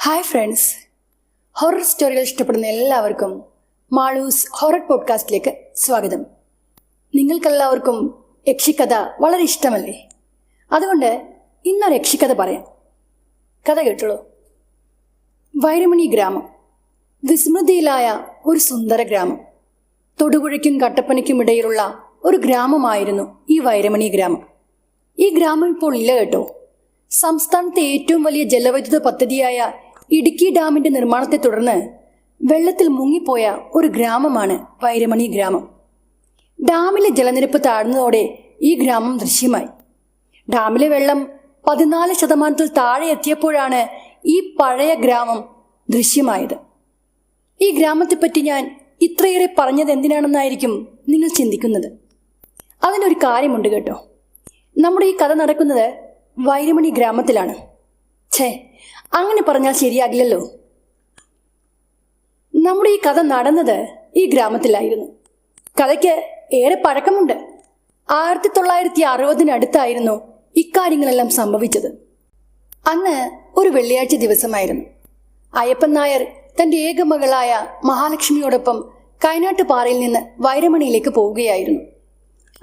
Hi friends, horror സ്റ്റോറികൾ ഇഷ്ടപ്പെടുന്ന എല്ലാവർക്കും Malu's horror പോഡ്കാസ്റ്റിലേക്ക് സ്വാഗതം. നിങ്ങൾക്കെല്ലാവർക്കും യക്ഷിക്കഥ വളരെ ഇഷ്ടമല്ലേ? അതുകൊണ്ട് ഇന്നൊരു യക്ഷിക്കഥ പറയാം. കഥ കേട്ടുള്ളൂ. വൈരമണി ഗ്രാമം വിസ്മൃതിയിലായ ഒരു സുന്ദര ഗ്രാമം. തൊടുപുഴയ്ക്കും കട്ടപ്പനയ്ക്കും ഇടയിലുള്ള ഒരു ഗ്രാമമായിരുന്നു ഈ വൈരമണി ഗ്രാമം. ഈ ഗ്രാമം ഇപ്പോൾ ഇല്ല കേട്ടോ. സംസ്ഥാനത്തെ ഏറ്റവും വലിയ ജലവൈദ്യുത പദ്ധതിയായ ഇടുക്കി ഡാമിന്റെ നിർമ്മാണത്തെ തുടർന്ന് വെള്ളത്തിൽ മുങ്ങിപ്പോയ ഒരു ഗ്രാമമാണ് വൈരമണി ഗ്രാമം. ഡാമിലെ ജലനിരപ്പ് താഴ്ന്നതോടെ ഈ ഗ്രാമം ദൃശ്യമായി. ഡാമിലെ വെള്ളം 14% താഴെ എത്തിയപ്പോഴാണ് ഈ പഴയ ഗ്രാമം ദൃശ്യമായത്. ഈ ഗ്രാമത്തെപ്പറ്റി ഞാൻ ഇത്രയേറെ പറഞ്ഞത് എന്തിനാണെന്നായിരിക്കും നിങ്ങൾ ചിന്തിക്കുന്നത്. അതിനൊരു കാര്യമുണ്ട് കേട്ടോ. നമ്മുടെ ഈ കഥ നടക്കുന്നത് വൈരമണി ഗ്രാമത്തിലാണ്. അങ്ങനെ പറഞ്ഞാൽ ശരിയാകില്ലല്ലോ. നമ്മുടെ ഈ കഥ നടന്നത് ഈ ഗ്രാമത്തിലായിരുന്നു. കഥയ്ക്ക് ഏറെ പഴക്കമുണ്ട്. 1960 ഇക്കാര്യങ്ങളെല്ലാം സംഭവിച്ചത്. അന്ന് ഒരു വെള്ളിയാഴ്ച ദിവസമായിരുന്നു. അയ്യപ്പൻ നായർ തന്റെ ഏക മകളായ മഹാലക്ഷ്മിയോടൊപ്പം കൈനാട്ടുപാറയിൽ നിന്ന് വൈരമണിയിലേക്ക് പോവുകയായിരുന്നു.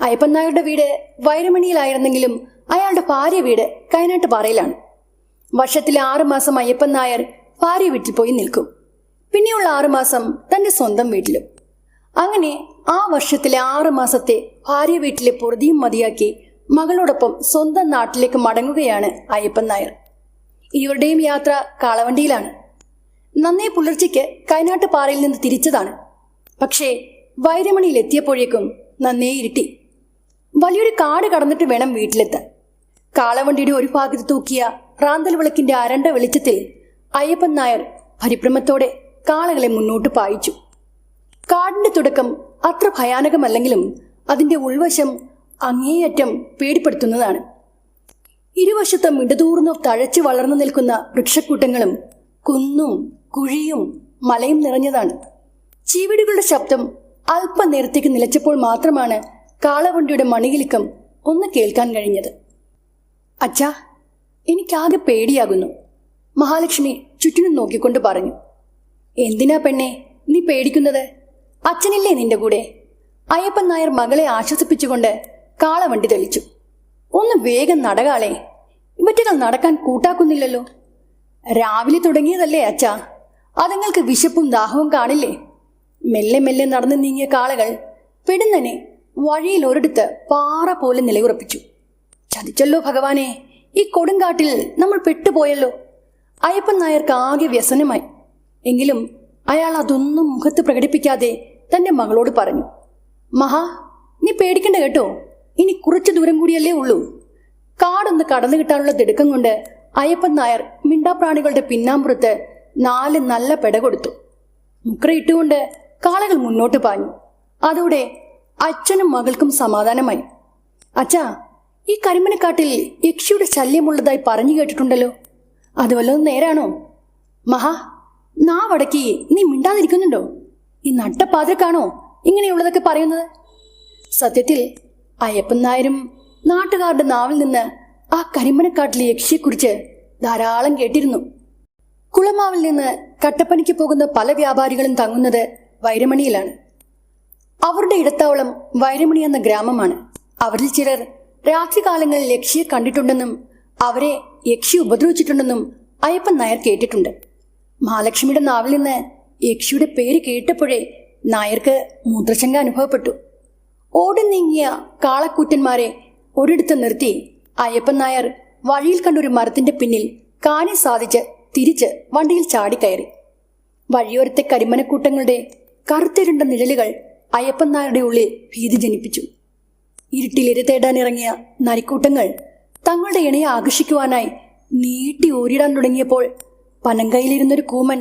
അയ്യപ്പൻ നായരുടെ വീട് വൈരമണിയിലായിരുന്നെങ്കിലും അയാളുടെ ഭാര്യ വീട് കൈനാട്ടുപാറയിലാണ്. വർഷത്തിലെ 6 മാസം അയ്യപ്പൻ നായർ ഭാര്യ വീട്ടിൽ പോയി നിൽക്കും. പിന്നെയുള്ള 6 മാസം തന്റെ സ്വന്തം വീട്ടിലും. അങ്ങനെ ആ വർഷത്തിലെ 6 മാസത്തെ ഭാര്യ വീട്ടിലെ പൊറുതിയും മതിയാക്കി മകളോടൊപ്പം സ്വന്തം നാട്ടിലേക്ക് മടങ്ങുകയാണ് അയ്യപ്പൻ നായർ. ഇവരുടെയും യാത്ര കാളവണ്ടിയിലാണ്. നന്നേ പുലർച്ചയ്ക്ക് കൈനാട്ടുപാറയിൽ നിന്ന് തിരിച്ചതാണ്. പക്ഷേ വൈരമണിയിൽ എത്തിയപ്പോഴേക്കും നന്നേ ഇരുട്ടി. വലിയൊരു കാട് കടന്നിട്ട് വേണം വീട്ടിലെത്താൻ. കാളവണ്ടിയുടെ ഒരു ഭാഗത്ത് തൂക്കിയ റാന്തൽ വിളക്കിന്റെ അരണ്ട വെളിച്ചത്തിൽ അയ്യപ്പൻ നായർ പരിഭ്രമത്തോടെ കാളകളെ മുന്നോട്ട് പായിച്ചു. കാടിന്റെ തുടക്കം അത്ര ഭയാനകമല്ലെങ്കിലും അതിന്റെ ഉൾവശം അങ്ങേയറ്റം പേടിപ്പെടുത്തുന്നതാണ്. ഇരുവശത്തും ഇടതൂർന്നു തഴച്ചു വളർന്നു നിൽക്കുന്ന വൃക്ഷക്കൂട്ടങ്ങളും കുന്നും കുഴിയും മലയും നിറഞ്ഞതാണ്. ചീവിടികളുടെ ശബ്ദം അല്പനേരത്തേക്ക് നിലച്ചപ്പോൾ മാത്രമാണ് കാളവണ്ടിയുടെ മണികിലുക്കം ഒന്ന് കേൾക്കാൻ കഴിഞ്ഞത്. അച്ഛാ, എനിക്കാകെ പേടിയാകുന്നു, മഹാലക്ഷ്മി ചുറ്റിനും നോക്കിക്കൊണ്ട് പറഞ്ഞു. എന്തിനാ പെണ്ണെ നീ പേടിക്കുന്നത്? അച്ഛനില്ലേ നിന്റെ കൂടെ? അയ്യപ്പൻ നായർ മകളെ ആശ്വസിപ്പിച്ചുകൊണ്ട് കാളവണ്ടി തെളിച്ചു. ഒന്ന് വേഗം നടകാളെ, ഇവറ്റകൾ നടക്കാൻ കൂട്ടാക്കുന്നില്ലല്ലോ. രാവിലെ തുടങ്ങിയതല്ലേ അച്ഛാ, അതുങ്ങൾക്ക് വിശപ്പും ദാഹവും കാണില്ലേ? മെല്ലെ മെല്ലെ നടന്നു നീങ്ങിയ കാളകൾ പെടുന്നനെ വഴിയിൽ ഒരിടത്ത് പാറ പോലെ നിലയുറപ്പിച്ചു. ചതിച്ചല്ലോ ഭഗവാനെ, ഈ കൊടുങ്കാട്ടിൽ നമ്മൾ പെട്ടുപോയല്ലോ. അയ്യപ്പൻ നായർക്ക് ആകെ വ്യസനമായി. എങ്കിലും അയാൾ അതൊന്നും മുഖത്ത് പ്രകടിപ്പിക്കാതെ തന്റെ മകളോട് പറഞ്ഞു. മഹാ, നീ പേടിക്കണ്ട കേട്ടോ, ഇനി കുറച്ചു ദൂരം കൂടിയല്ലേ ഉള്ളൂ. കാടൊന്ന് കടന്നു കിട്ടാനുള്ള തിടുക്കം കൊണ്ട് അയ്യപ്പൻ നായർ മിണ്ടാപ്രാണികളുടെ പിന്നാമ്പുറത്ത് 4 നല്ല പെട കൊടുത്തു. മുക്രയിട്ടുകൊണ്ട് കാളകൾ മുന്നോട്ട് പാഞ്ഞു. അതോടെ അച്ഛനും മകൾക്കും സമാധാനമായി. അച്ഛാ, ഈ കരിമനക്കാട്ടിൽ യക്ഷിയുടെ ശല്യമുള്ളതായി പറഞ്ഞു കേട്ടിട്ടുണ്ടല്ലോ, അത് വല്ലതും നേരാണോ? മഹാ, നാവടക്കി നീ മിണ്ടാതിരിക്കുന്നുണ്ടോ? ഈ നട്ടപ്പാതിരക്കാണോ ഇങ്ങനെയുള്ളതൊക്കെ പറയുന്നത്? സത്യത്തിൽ അയ്യപ്പൻ നായരും നാട്ടുകാരുടെ നാവിൽ നിന്ന് ആ കരിമനക്കാട്ടിലെ യക്ഷിയെക്കുറിച്ച് ധാരാളം കേട്ടിരുന്നു. കുളമാവിൽ നിന്ന് കട്ടപ്പനയ്ക്ക് പോകുന്ന പല വ്യാപാരികളും തങ്ങുന്നത് വൈരമണിയിലാണ്. അവരുടെ ഇടത്താവളം വൈരമണി എന്ന ഗ്രാമമാണ്. അവരിൽ ചിലർ രാത്രികാലങ്ങളിൽ യക്ഷിയെ കണ്ടിട്ടുണ്ടെന്നും അവരെ യക്ഷി ഉപദ്രവിച്ചിട്ടുണ്ടെന്നും അയ്യപ്പൻ നായർ കേട്ടിട്ടുണ്ട്. മഹാലക്ഷ്മിയുടെ നാവിൽ നിന്ന് യക്ഷിയുടെ പേര് കേട്ടപ്പോഴേ നായർക്ക് മൂത്രശങ്ക അനുഭവപ്പെട്ടു. ഓടി നീങ്ങിയ കാളക്കൂറ്റന്മാരെ ഒരിടത്ത് നിർത്തി അയ്യപ്പൻ നായർ വഴിയിൽ കണ്ടൊരു മരത്തിന്റെ പിന്നിൽ കാര്യം സാധിച്ച് തിരിച്ച് വണ്ടിയിൽ ചാടിക്കയറി. വഴിയോരത്തെ കരിമനക്കൂട്ടങ്ങളുടെ കറുത്തിരുണ്ട നിഴലുകൾ അയ്യപ്പൻ നായരുടെ ഉള്ളിൽ ഭീതി ജനിപ്പിച്ചു. ഇരുട്ടിലിര തേടാനിറങ്ങിയ നരിക്കൂട്ടങ്ങൾ തങ്ങളുടെ ഇണയെ ആകർഷിക്കുവാനായി നീട്ടി ഓരിടാൻ തുടങ്ങിയപ്പോൾ പനങ്കയിലിരുന്നൊരു കൂമൻ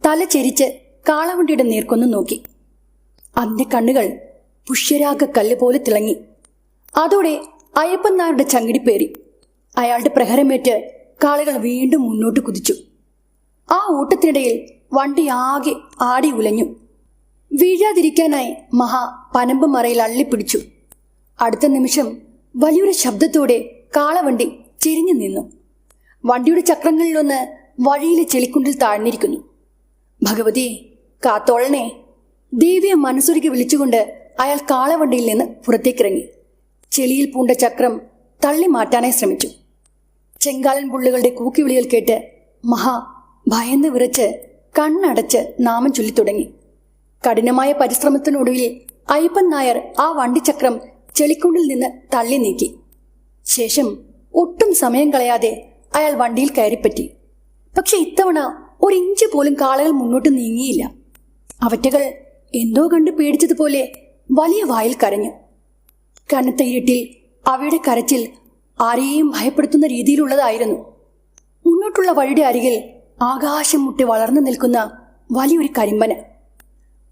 തല ചെരിച്ച് കാളവണ്ടിയുടെ നേർക്കൊന്നു നോക്കി. അതിന്റെ കണ്ണുകൾ പുഷ്യരാഗ കല്ല് പോലെ തിളങ്ങി. അതോടെ അയ്യപ്പൻ നായരുടെ ചങ്കിടിപ്പേറി. അയാളുടെ പ്രഹരമേറ്റ് കാളകൾ വീണ്ടും മുന്നോട്ട് കുതിച്ചു. ആ ഓട്ടത്തിനിടയിൽ വണ്ടി ആകെ ആടി ഉലഞ്ഞു. വീഴാതിരിക്കാനായി മഹാ പനമ്പ് മറയിൽ അള്ളിപ്പിടിച്ചു. അടുത്ത നിമിഷം വലിയൊരു ശബ്ദത്തോടെ കാളവണ്ടി ചെരിഞ്ഞു നിന്നു. വണ്ടിയുടെ ചക്രങ്ങളിലൊന്ന് വഴിയിലെ ചെളിക്കുണ്ടിൽ താഴ്ന്നിരിക്കുന്നു. ഭഗവതി കാത്തോളനെ! ദേവിയെ മനസ്സുരുക്കി വിളിച്ചുകൊണ്ട് അയാൾ കാളവണ്ടിയിൽ നിന്ന് പുറത്തേക്കിറങ്ങി ചെളിയിൽ പൂണ്ട ചക്രം തള്ളി മാറ്റാനായി ശ്രമിച്ചു. ചെങ്കാലൻ പുള്ളികളുടെ കൂക്കിവിളികൾ കേട്ട് മഹാ ഭയന്ന് വിറച്ച് കണ്ണടച്ച് നാമം ചൊല്ലിത്തുടങ്ങി. കഠിനമായ പരിശ്രമത്തിനൊടുവിൽ അയ്യപ്പൻ നായർ ആ വണ്ടിച്ചക്രം ചെളിക്കുണ്ടിൽ നിന്ന് തള്ളി നീക്കി. ശേഷം ഒട്ടും സമയം കളയാതെ അയാൾ വണ്ടിയിൽ കയറിപ്പറ്റി. പക്ഷെ ഇത്തവണ ഒരിഞ്ച് പോലും കാളകൾ മുന്നോട്ട് നീങ്ങിയില്ല. അവറ്റകൾ എന്തോ കണ്ട് പേടിച്ചതുപോലെ വലിയ വായിൽ കരഞ്ഞു. കനത്ത ഇരുട്ടിൽ അവയുടെ കരച്ചിൽ ആരെയും ഭയപ്പെടുത്തുന്ന രീതിയിലുള്ളതായിരുന്നു. മുന്നോട്ടുള്ള വഴിയുടെ അരികിൽ ആകാശം മുട്ടി വളർന്നു നിൽക്കുന്ന വലിയൊരു കരിമ്പന.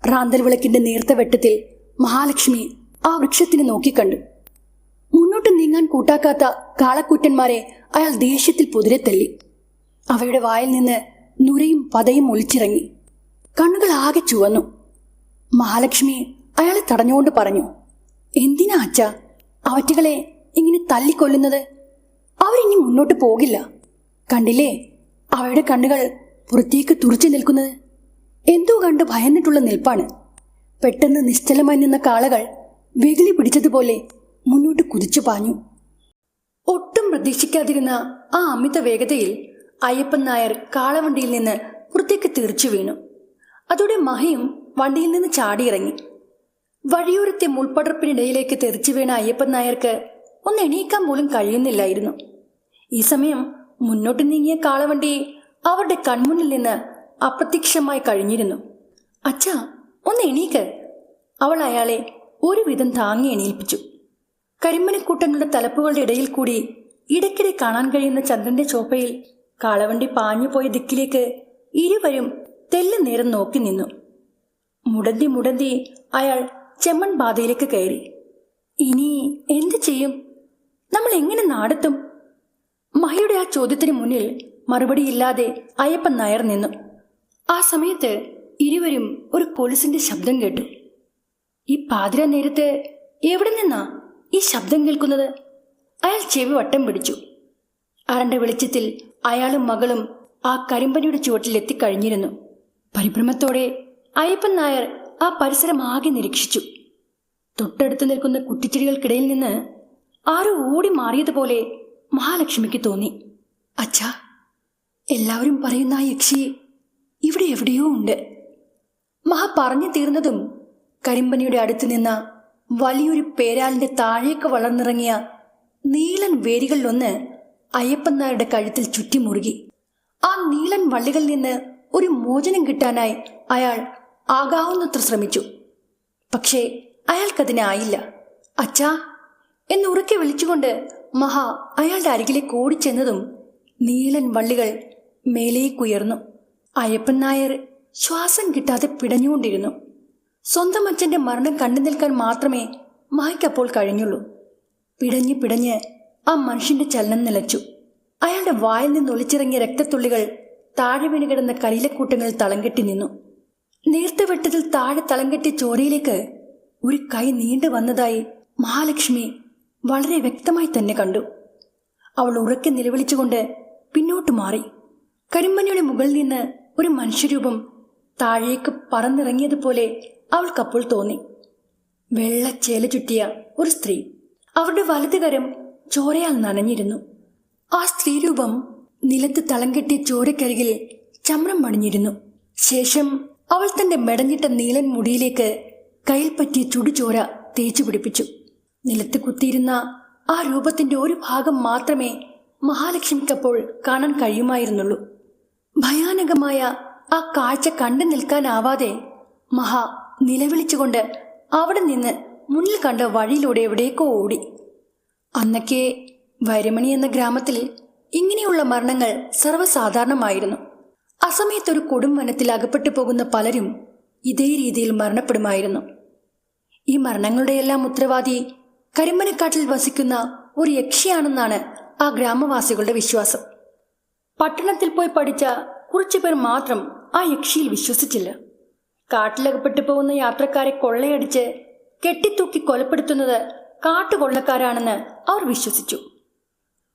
റാന്തൽ വിളക്കിന്റെ നേർത്ത വെട്ടത്തിൽ മഹാലക്ഷ്മി ആ വൃക്ഷത്തിനെ നോക്കിക്കണ്ടു. മുന്നോട്ട് നീങ്ങാൻ കൂട്ടാക്കാത്ത കാളക്കൂറ്റന്മാരെ അയാൾ ദേഷ്യത്തിൽ പൊതിരെ തല്ലി. അവയുടെ വായിൽ നിന്ന് നുരയും പതയും ഒലിച്ചിറങ്ങി. കണ്ണുകൾ ആകെ ചുവന്നു. മഹാലക്ഷ്മി അയാളെ തടഞ്ഞുകൊണ്ട് പറഞ്ഞു, എന്തിനാ അച്ഛാ അവറ്റകളെ ഇങ്ങനെ തല്ലിക്കൊല്ലുന്നത്? അവരിനി മുന്നോട്ട് പോകില്ല. കണ്ടില്ലേ അവയുടെ കണ്ണുകൾ പുറത്തേക്ക് തുറച്ചു നിൽക്കുന്നത്? എന്തോ കണ്ട് ഭയന്നിട്ടുള്ള നിൽപ്പാണ്. പെട്ടെന്ന് നിശ്ചലമായി നിന്ന കാളകൾ വെകിലി പിടിച്ചതുപോലെ മുന്നോട്ട് കുതിച്ചു പാഞ്ഞു. ഒട്ടും പ്രതീക്ഷിക്കാതിരുന്ന ആ അമിത വേഗതയിൽ അയ്യപ്പൻ നായർ കാളവണ്ടിയിൽ നിന്ന് പുറത്തേക്ക് തെറിച്ചു വീണു. അതോടെ മഹയും വണ്ടിയിൽ നിന്ന് ചാടിയിറങ്ങി. വഴിയോരത്തെ മുൾപടർപ്പിനിടയിലേക്ക് തെറിച്ചു വീണ അയ്യപ്പൻ നായർക്ക് ഒന്ന് എണീക്കാൻ പോലും കഴിയുന്നില്ലായിരുന്നു. ഈ സമയം മുന്നോട്ട് നീങ്ങിയ കാളവണ്ടി അവരുടെ കൺമുന്നിൽ നിന്ന് അപ്രത്യക്ഷമായി കഴിഞ്ഞിരുന്നു. അച്ഛാ ഒന്ന് എണീക്ക്! അവൾ അയാളെ ഒരുവിധം താങ്ങി എണീൽപ്പിച്ചു. കരിമ്പനക്കൂട്ടങ്ങളുടെ തലപ്പുകളുടെ ഇടയിൽ കൂടി ഇടയ്ക്കിടെ കാണാൻ കഴിയുന്ന ചന്ദ്രന്റെ ചോപ്പയിൽ കാളവണ്ടി പാഞ്ഞുപോയ ദിക്കിലേക്ക് ഇരുവരും തെല്ലുനേരം നോക്കി നിന്നു. മുടന്തി മുടന്തി അയാൾ ചെമ്മൺ പാതയിലേക്ക് കയറി. ഇനി എന്ത് ചെയ്യും? നമ്മൾ എങ്ങനെ നാടെത്തും? മഹിയുടെ ആ ചോദ്യത്തിന് മുന്നിൽ മറുപടിയില്ലാതെ അയ്യപ്പൻ നായർ നിന്നു. ആ സമയത്ത് ഇരുവരും ഒരു കൊലുസിന്റെ ശബ്ദം കേട്ടു. ഈ പാതിര നേരത്ത് എവിടെ നിന്നാ ഈ ശബ്ദം കേൾക്കുന്നത്? അയാൾ ചെവി വട്ടം പിടിച്ചു. അരണ്ട വെളിച്ചത്തിൽ അയാളും മകളും ആ കരിമ്പനിയുടെ ചുവട്ടിൽ എത്തിക്കഴിഞ്ഞിരുന്നു. പരിഭ്രമത്തോടെ അയ്യപ്പൻ നായർ ആ പരിസരം ആകെ നിരീക്ഷിച്ചു. തൊട്ടടുത്ത് നിൽക്കുന്ന കുറ്റിച്ചെടികൾക്കിടയിൽ നിന്ന് ആരോ ഓടി മാറിയതുപോലെ മഹാലക്ഷ്മിക്ക് തോന്നി. അച്ഛാ, എല്ലാവരും പറയുന്ന ആ യക്ഷി ഇവിടെ എവിടെയോ ഉണ്ട്. മഹ പറഞ്ഞു തീർന്നതും കരിമ്പനിയുടെ അടുത്ത് നിന്ന വലിയൊരു പേരാലിന്റെ താഴേക്ക് വളർന്നിറങ്ങിയ നീളൻ വേരുകളിലൊന്ന് അയ്യപ്പൻ നായരുടെ കഴുത്തിൽ ചുറ്റിമുറുകി. ആ നീളൻ വള്ളികളിൽ നിന്ന് ഒരു മോചനം കിട്ടാനായി അയാൾ ആകാവുന്നത്ര ശ്രമിച്ചു. പക്ഷേ അയാൾക്കതിനായില്ല. അച്ഛാ എന്നുറക്കെ വിളിച്ചുകൊണ്ട് മഹ അയാളുടെ അരികിലേക്ക് ഓടിച്ചെന്നതും നീളൻ വള്ളികൾ മേലേക്കുയർന്നു. അയ്യപ്പൻ നായർ ശ്വാസം കിട്ടാതെ പിടഞ്ഞുകൊണ്ടിരുന്നു. സ്വന്തം അച്ഛന്റെ മരണം കണ്ടു നിൽക്കാൻ മാത്രമേ മഹയ്ക്കപ്പോൾ കഴിഞ്ഞുള്ളൂ. പിടഞ്ഞ് പിടഞ്ഞ് ആ മനുഷ്യന്റെ ചലനം നിലച്ചു. അയാളുടെ വായിൽ നിന്ന് ഒലിച്ചിറങ്ങിയ രക്തത്തുള്ളികൾ താഴെ വീണ് കിടന്ന കരിയിലക്കൂട്ടങ്ങളിൽ തളം കെട്ടി നിന്നു. നേർത്ത വെട്ടത്തിൽ താഴെ തളം കെട്ടിയ ചോരയിലേക്ക് ഒരു കൈ നീണ്ടു വന്നതായി മഹാലക്ഷ്മി വളരെ വ്യക്തമായി തന്നെ കണ്ടു. അവൾ ഉറക്കെ നിലവിളിച്ചുകൊണ്ട് പിന്നോട്ട് മാറി. കരിമ്പനിയുടെ മുകളിൽ നിന്ന് ഒരു മനുഷ്യരൂപം താഴേക്ക് പറന്നിറങ്ങിയതുപോലെ അവൾക്കപ്പോൾ തോന്നി. വെള്ളച്ചേല ചുറ്റിയ ഒരു സ്ത്രീ. അവരുടെ വലതുകരം ചോരയാൽ നനഞ്ഞിരുന്നു. ആ സ്ത്രീരൂപം നിലത്ത് തളം കെട്ടിയ ചോരക്കരികിൽ ചമ്രം പണിഞ്ഞിരുന്നു. ശേഷം അവൾ തന്റെ മെടഞ്ഞിട്ട നീലൻ മുടിയിലേക്ക് കയ്യിൽ പറ്റിയ ചുടുചോര തേച്ചു പിടിപ്പിച്ചു. നിലത്ത് കുത്തിയിരുന്ന ആ രൂപത്തിന്റെ ഒരു ഭാഗം മാത്രമേ മഹാലക്ഷ്മിക്കപ്പോൾ കാണാൻ കഴിയുമായിരുന്നുള്ളൂ. ഭയാനകമായ ആ കാഴ്ച കണ്ടു നിൽക്കാനാവാതെ മഹ നിലവിളിച്ചുകൊണ്ട് അവിടെ നിന്ന് മുന്നിൽ കണ്ട വഴിയിലൂടെ എവിടേക്കോ ഓടി. അന്നൊക്കെ വൈരമണി എന്ന ഗ്രാമത്തിൽ ഇങ്ങനെയുള്ള മരണങ്ങൾ സർവ്വസാധാരണമായിരുന്നു. അസമയത്തൊരു കൊടും വനത്തിൽ അകപ്പെട്ടു പോകുന്ന പലരും ഇതേ രീതിയിൽ മരണപ്പെടുമായിരുന്നു. ഈ മരണങ്ങളുടെയെല്ലാം ഉത്തരവാദി കരിമ്പനക്കാട്ടിൽ വസിക്കുന്ന ഒരു യക്ഷിയാണെന്നാണ് ആ ഗ്രാമവാസികളുടെ വിശ്വാസം. പട്ടണത്തിൽ പോയി പഠിച്ച കുറച്ചുപേർ മാത്രം ആ യക്ഷിയിൽ വിശ്വസിച്ചില്ല. കാട്ടിലകപ്പെട്ടു പോകുന്ന യാത്രക്കാരെ കൊള്ളയടിച്ച് കെട്ടിത്തൂക്കി കൊലപ്പെടുത്തുന്നത് കാട്ടുകൊള്ളക്കാരാണെന്ന് അവർ വിശ്വസിച്ചു.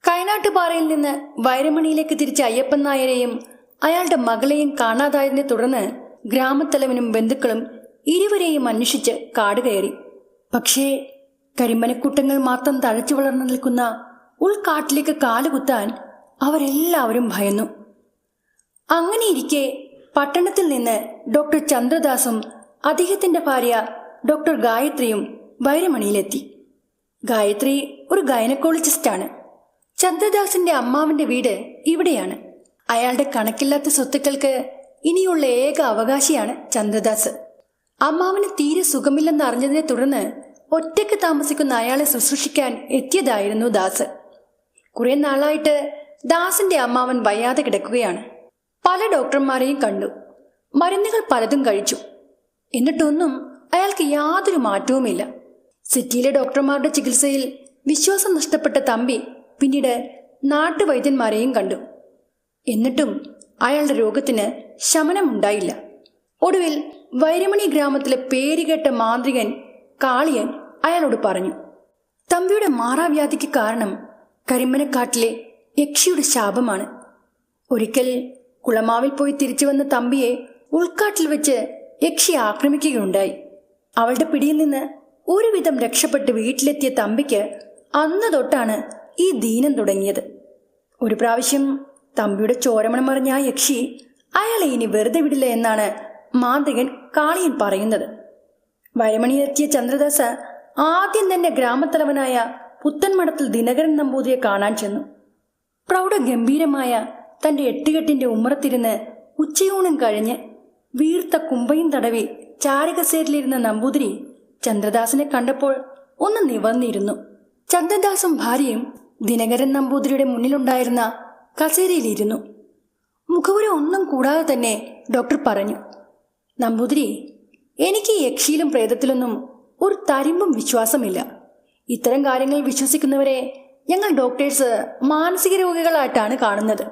കൈനാട്ടുപാറയിൽ നിന്ന് വൈരമണിയിലേക്ക് തിരിച്ച അയ്യപ്പൻ നായരെയും അയാളുടെ മകളെയും കാണാതായതിനെ തുടർന്ന് ഗ്രാമത്തലവനും ബന്ധുക്കളും ഇരുവരെയും അന്വേഷിച്ച് കാട് കയറി. പക്ഷേ കരിമ്പനക്കൂട്ടങ്ങൾ മാത്രം തഴച്ചു വളർന്നു നിൽക്കുന്ന ഉൾക്കാട്ടിലേക്ക് കാലുകുത്താൻ അവരെല്ലാവരും ഭയന്നു. അങ്ങനെയിരിക്കെ പട്ടണത്തിൽ നിന്ന് ഡോക്ടർ ചന്ദ്രദാസും അദ്ദേഹത്തിന്റെ ഭാര്യ ഡോക്ടർ ഗായത്രിയും വൈരമണിയിലെത്തി. ഗായത്രി ഒരു ഗൈനക്കോളജിസ്റ്റാണ്. ചന്ദ്രദാസിന്റെ അമ്മാവന്റെ വീട് ഇവിടെയാണ്. അയാളുടെ കണക്കില്ലാത്ത സ്വത്തുക്കൾക്ക് ഇനിയുള്ള ഏക അവകാശിയാണ് ചന്ദ്രദാസ്. അമ്മാവന് തീരെ സുഖമില്ലെന്ന് അറിഞ്ഞതിനെ തുടർന്ന് ഒറ്റയ്ക്ക് താമസിക്കുന്ന അയാളെ ശുശ്രൂഷിക്കാൻ എത്തിയതായിരുന്നു ദാസ്. കുറെ നാളായിട്ട് ദാസിന്റെ അമ്മാവൻ വയ്യാതെ കിടക്കുകയാണ്. പല ഡോക്ടർമാരെയും കണ്ടു, മരുന്നുകൾ പലതും കഴിച്ചു. എന്നിട്ടൊന്നും അയാൾക്ക് യാതൊരു മാറ്റവുമില്ല. സിറ്റിയിലെ ഡോക്ടർമാരുടെ ചികിത്സയിൽ വിശ്വാസം നഷ്ടപ്പെട്ട തമ്പി പിന്നീട് നാട്ടുവൈദ്യന്മാരെയും കണ്ടു. എന്നിട്ടും അയാളുടെ രോഗത്തിന് ശമനമുണ്ടായില്ല. ഒടുവിൽ വൈരമണി ഗ്രാമത്തിലെ പേരുകേട്ട മാന്ത്രികൻ കാളിയൻ അയാളോട് പറഞ്ഞു, തമ്പിയുടെ മാറാവ്യാധിക്ക് കാരണം കരിമ്പനക്കാട്ടിലെ യക്ഷിയുടെ ശാപമാണ്. ഒരിക്കൽ കുളമാവിൽ പോയി തിരിച്ചു വന്ന തമ്പിയെ ഉൾക്കാട്ടിൽ വെച്ച് യക്ഷി ആക്രമിക്കുകയുണ്ടായി. അവളുടെ പിടിയിൽ നിന്ന് ഒരുവിധം രക്ഷപ്പെട്ട് വീട്ടിലെത്തിയ തമ്പിക്ക് അന്ന് തൊട്ടാണ് ഈ ദീനം തുടങ്ങിയത്. ഒരു പ്രാവശ്യം തമ്പിയുടെ ചോരമണം അറിഞ്ഞ ആ യക്ഷി അയാളെ ഇനി വെറുതെ വിടില്ല എന്നാണ് മാന്ത്രികൻ കാളിയൻ പറയുന്നത്. വൈരമണിയിലെത്തിയ ചന്ദ്രദാസ് ആദ്യം തന്നെ ഗ്രാമത്തലവനായ പുത്തൻമഠത്തിൽ ദിനകരൻ നമ്പൂതിരിയെ കാണാൻ ചെന്നു. പ്രൗഢഗംഭീരമായ തന്റെ എട്ടുകെട്ടിന്റെ ഉമ്മറത്തിരുന്ന് ഉച്ചയൂണും കഴിഞ്ഞ് വീർത്ത കുമ്പയും തടവി ചാരകസേരയിലിരുന്ന നമ്പൂതിരി ചന്ദ്രദാസിനെ കണ്ടപ്പോൾ ഒന്ന് നിവർന്നിരുന്നു. ചന്ദ്രദാസും ഭാര്യയും ദിനകരൻ നമ്പൂതിരിയുടെ മുന്നിലുണ്ടായിരുന്ന കസേരയിലിരുന്നു. മുഖവുര ഒന്നും കൂടാതെ തന്നെ ഡോക്ടർ പറഞ്ഞു, നമ്പൂതിരി, എനിക്ക് യക്ഷിയിലും പ്രേതത്തിലൊന്നും ഒരു തരിമ്പും വിശ്വാസമില്ല. ഇത്തരം കാര്യങ്ങൾ വിശ്വസിക്കുന്നവരെ ഞങ്ങൾ ഡോക്ടേഴ്സ് മാനസിക രോഗികളായിട്ടാണ് കാണുന്നത്.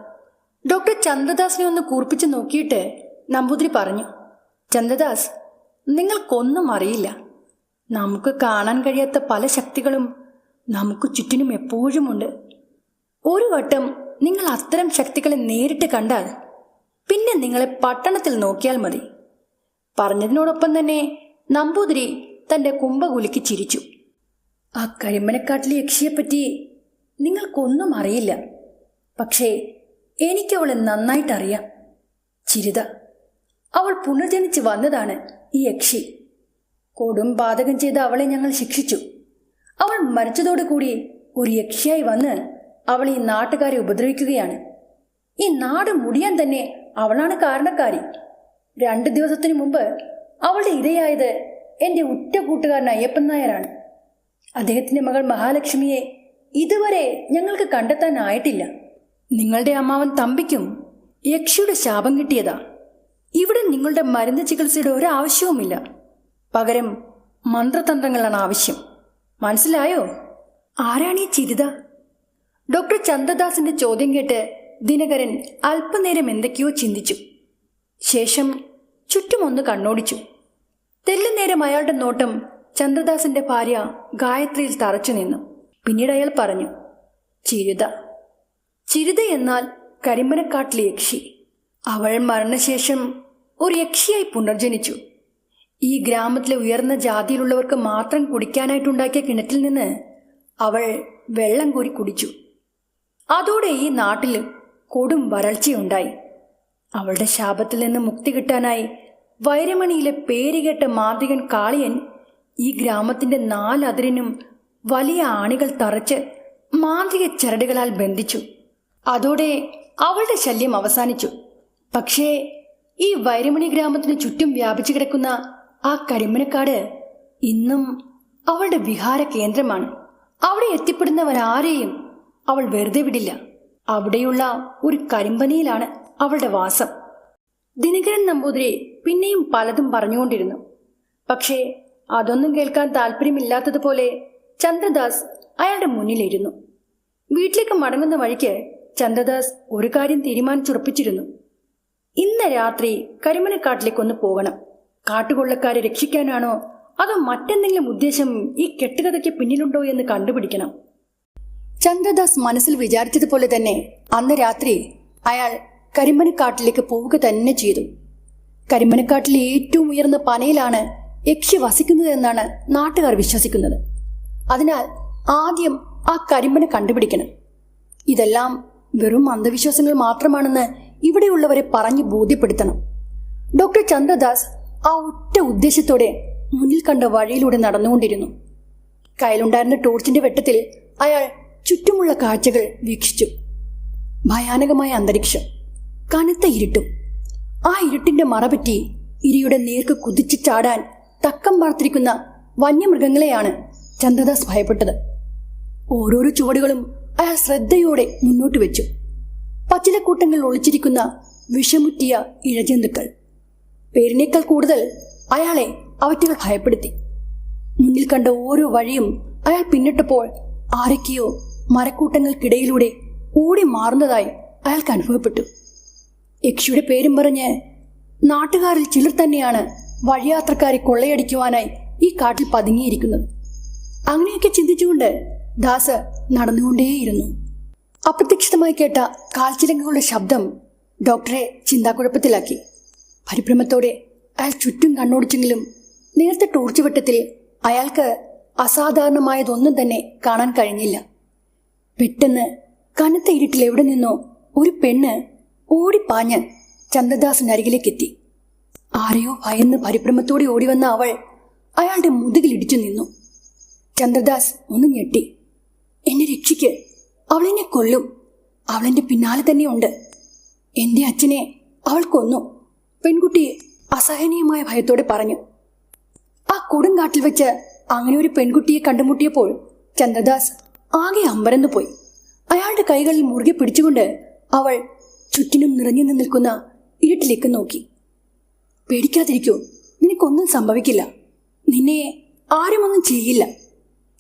ഡോക്ടർ ചന്ദ്രദാസിനെ ഒന്ന് കൂർപ്പിച്ച് നോക്കിയിട്ട് നമ്പൂതിരി പറഞ്ഞു, ചന്ദ്രദാസ്, നിങ്ങൾക്കൊന്നും അറിയില്ല. നമുക്ക് കാണാൻ കഴിയാത്ത പല ശക്തികളും നമുക്ക് ചുറ്റിനും എപ്പോഴുമുണ്ട്. ഒരു വട്ടം നിങ്ങൾ അത്തരം ശക്തികളെ നേരിട്ട് കണ്ടാൽ പിന്നെ നിങ്ങളെ പട്ടണത്തിൽ നോക്കിയാൽ മതി. പറഞ്ഞതിനോടൊപ്പം തന്നെ നമ്പൂതിരി തന്റെ കുംഭകുലുക്കി ചിരിച്ചു. ആ കരിമ്പനക്കാട്ടിലെ യക്ഷിയെപ്പറ്റി നിങ്ങൾക്കൊന്നും അറിയില്ല. പക്ഷേ എനിക്കവളെ നന്നായിട്ടറിയാം. ചിരിത. അവൾ പുനർജനിച്ച് വന്നതാണ് ഈ യക്ഷി. കൊടും പാതകം ചെയ്ത് അവളെ ഞങ്ങൾ ശിക്ഷിച്ചു. അവൾ മരിച്ചതോടുകൂടി ഒരു യക്ഷിയായി വന്ന് അവൾ ഈ നാട്ടുകാരെ ഉപദ്രവിക്കുകയാണ്. ഈ നാട് മുടിയാൻ തന്നെ അവളാണ് കാരണക്കാരി. 2 ദിവസത്തിനു മുമ്പ് അവളുടെ ഇരയായത് എൻ്റെ ഉറ്റ കൂട്ടുകാരൻ അയ്യപ്പൻ നായരാണ്. അദ്ദേഹത്തിന്റെ മകൾ മഹാലക്ഷ്മിയെ ഇതുവരെ ഞങ്ങൾക്ക് കണ്ടെത്താനായിട്ടില്ല. നിങ്ങളുടെ അമ്മാവൻ തമ്പിക്കും യക്ഷിയുടെ ശാപം കിട്ടിയതാ. ഇവിടെ നിങ്ങളുടെ മരുന്ന് ചികിത്സയുടെ ഒരാവശ്യവുമില്ല. പകരം മന്ത്രതന്ത്രങ്ങളാണ് ആവശ്യം. മനസ്സിലായോ? ആരാണീ ചിരിത? ഡോക്ടർ ചന്ദ്രദാസിന്റെ ചോദ്യം കേട്ട് ദിനകരൻ അല്പനേരം എന്തൊക്കെയോ ചിന്തിച്ചു. ശേഷം ചുറ്റുമൊന്ന് കണ്ണോടിച്ചു. തെല്ലുനേരം അയാളുടെ നോട്ടം ചന്ദ്രദാസിന്റെ ഭാര്യ ഗായത്രിയിൽ തറച്ചു നിന്നു. പിന്നീട് അയാൾ പറഞ്ഞു, ചിരിത. ചിരിത എന്നാൽ കരിമ്പനക്കാട്ടിലെ യക്ഷി. അവൾ മരണശേഷം ഒരു യക്ഷിയായി പുനർജനിച്ചു. ഈ ഗ്രാമത്തിലെ ഉയർന്ന ജാതിയിലുള്ളവർക്ക് മാത്രം കുടിക്കാനായിട്ടുണ്ടാക്കിയ കിണറ്റിൽ നിന്ന് അവൾ വെള്ളം കോരി കുടിച്ചു. അതോടെ ഈ നാട്ടിൽ കൊടും വരൾച്ചയുണ്ടായി. അവളുടെ ശാപത്തിൽ നിന്ന് മുക്തി കിട്ടാനായി വൈരമണിയിലെ പേരുകേട്ട മാന്ത്രികൻ കാളിയൻ ഈ ഗ്രാമത്തിന്റെ 4 അതിരിനും വലിയ ആണികൾ തറച്ച് മാന്ത്രിക ചരടുകളാൽ ബന്ധിച്ചു. അതോടെ അവളുടെ ശല്യം അവസാനിച്ചു. പക്ഷേ ഈ വൈരമണി ഗ്രാമത്തിന് ചുറ്റും വ്യാപിച്ചു കിടക്കുന്ന ആ കരിമ്പനക്കാട് ഇന്നും അവളുടെ വിഹാര കേന്ദ്രമാണ്. അവിടെ എത്തിപ്പെടുന്നവരാരെയും അവൾ വെറുതെ വിടില്ല. അവിടെയുള്ള ഒരു കരിമ്പനിയിലാണ് അവളുടെ വാസം. ദിനകരൻ നമ്പൂതിരി പിന്നെയും പലതും പറഞ്ഞുകൊണ്ടിരുന്നു. പക്ഷേ അതൊന്നും കേൾക്കാൻ താല്പര്യമില്ലാത്തതുപോലെ ചന്ദ്രദാസ് അയാളുടെ മുന്നിലിരുന്നു. വീട്ടിലേക്ക് മടങ്ങുന്ന വഴിക്ക് ചന്ദ്രദാസ് ഒരു കാര്യം തീരുമാനിച്ചുറപ്പിച്ചിരുന്നു. ഇന്ന് രാത്രി കരിമ്പനക്കാട്ടിലേക്കൊന്ന് പോകണം. കാട്ടുകൊള്ളക്കാരെ രക്ഷിക്കാനാണോ അതോ മറ്റെന്തെങ്കിലും ഉദ്ദേശം ഈ കെട്ടുകഥയ്ക്ക് പിന്നിലുണ്ടോ എന്ന് കണ്ടുപിടിക്കണം. ചന്ദ്രദാസ് മനസ്സിൽ വിചാരിച്ചതുപോലെ തന്നെ അന്ന് രാത്രി അയാൾ കരിമ്പനക്കാട്ടിലേക്ക് പോവുക തന്നെ ചെയ്തു. കരിമ്പനക്കാട്ടിലെ ഏറ്റവും ഉയർന്ന പനയിലാണ് യക്ഷി വസിക്കുന്നത് എന്നാണ് നാട്ടുകാർ വിശ്വസിക്കുന്നത്. അതിനാൽ ആദ്യം ആ കരിമ്പന കണ്ടുപിടിക്കണം. ഇതെല്ലാം വെറും അന്ധവിശ്വാസങ്ങൾ മാത്രമാണെന്ന് ഇവിടെയുള്ളവരെ പറഞ്ഞു ബോധ്യപ്പെടുത്തണം. ഡോക്ടർ ചന്ദ്രദാസ് ആ ഒറ്റ ഉദ്ദേശത്തോടെ മുന്നിൽ കണ്ട വഴിയിലൂടെ നടന്നുകൊണ്ടിരുന്നു. കയ്യിലുണ്ടായിരുന്ന ടോർച്ചിന്റെ വെട്ടത്തിൽ അയാൾ ചുറ്റുമുള്ള കാഴ്ചകൾ വീക്ഷിച്ചു. ഭയാനകമായ അന്തരീക്ഷം, കനത്ത ഇരുട്ടും. ആ ഇരുട്ടിന്റെ മറപറ്റി ഇരിയുടെ നേർക്ക് കുതിച്ചു ചാടാൻ തക്കം പാർത്തിരിക്കുന്ന വന്യമൃഗങ്ങളെയാണ് ചന്ദ്രദാസ് ഭയപ്പെട്ടത്. ഓരോരോ ചുവടുകളും അയാൾ ശ്രദ്ധയോടെ മുന്നോട്ട് വെച്ചു. പച്ചിലക്കൂട്ടങ്ങൾ ഒളിച്ചിരിക്കുന്ന വിഷമുറ്റിയ ഇഴജന്തുക്കൾ. പേരിനേക്കാൾ കൂടുതൽ അയാളെ അവറ്റകൾ ഭയപ്പെടുത്തി. മുന്നിൽ കണ്ട ഓരോ വഴിയും അയാൾ പിന്നിട്ടപ്പോൾ ആരൊക്കെയോ മരക്കൂട്ടങ്ങൾക്കിടയിലൂടെ ഓടി മാറുന്നതായി അയാൾക്ക് അനുഭവപ്പെട്ടു. യക്ഷിയുടെ പേരും പറഞ്ഞ് നാട്ടുകാരിൽ ചിലർ തന്നെയാണ് വഴിയാത്രക്കാരെ കൊള്ളയടിക്കുവാനായി ഈ കാട്ടിൽ പതുങ്ങിയിരിക്കുന്നത്. അങ്ങനെയൊക്കെ ചിന്തിച്ചുകൊണ്ട് ദാസ് നടന്നുകൊണ്ടേയിരുന്നു. അപ്രതീക്ഷിതമായി കേട്ട കാൽച്ചിലങ്കകളുടെ ശബ്ദം ഡോക്ടറെ ചിന്താക്കുഴപ്പത്തിലാക്കി. പരിഭ്രമത്തോടെ അയാൾ ചുറ്റും കണ്ണോടിച്ചെങ്കിലും നേരത്തെ ടോർച്ച് വെട്ടത്തിൽ അയാൾക്ക് അസാധാരണമായതൊന്നും തന്നെ കാണാൻ കഴിഞ്ഞില്ല. പെട്ടെന്ന് കനത്ത ഇരുട്ടിൽ എവിടെ നിന്നോ ഒരു പെണ്ണ് ഓടിപ്പാഞ്ഞ് ചന്ദ്രദാസിനരികിലേക്കെത്തി. ആരെയോ ഭയന്ന് പരിഭ്രമത്തോടെ ഓടിവന്ന അവൾ അയാളുടെ മുതുകിലിടിച്ചു നിന്നു. ചന്ദ്രദാസ് ഒന്ന് ഞെട്ടി. എന്നെ രക്ഷിക്ക്, അവളെന്നെ കൊല്ലും, അവളെന്റെ പിന്നാലെ തന്നെയുണ്ട്. എന്റെ അച്ഛനെ അവൾ കൊന്നു, പെൺകുട്ടി അസഹനീയമായ ഭയത്തോടെ പറഞ്ഞു. ആ കൊടുങ്കാട്ടിൽ വെച്ച് അങ്ങനെ ഒരു പെൺകുട്ടിയെ കണ്ടുമുട്ടിയപ്പോൾ ചന്ദ്രദാസ് ആകെ അമ്പരന്നു പോയി. അയാളുടെ കൈകളിൽ മുറുകെ പിടിച്ചുകൊണ്ട് അവൾ ചുറ്റിനും നിറഞ്ഞു നിൽക്കുന്ന ഇരുട്ടിലേക്ക് നോക്കി. പേടിക്കാതിരിക്കൂ, നിനക്കൊന്നും സംഭവിക്കില്ല, നിന്നെ ആരുമൊന്നും ചെയ്യില്ല.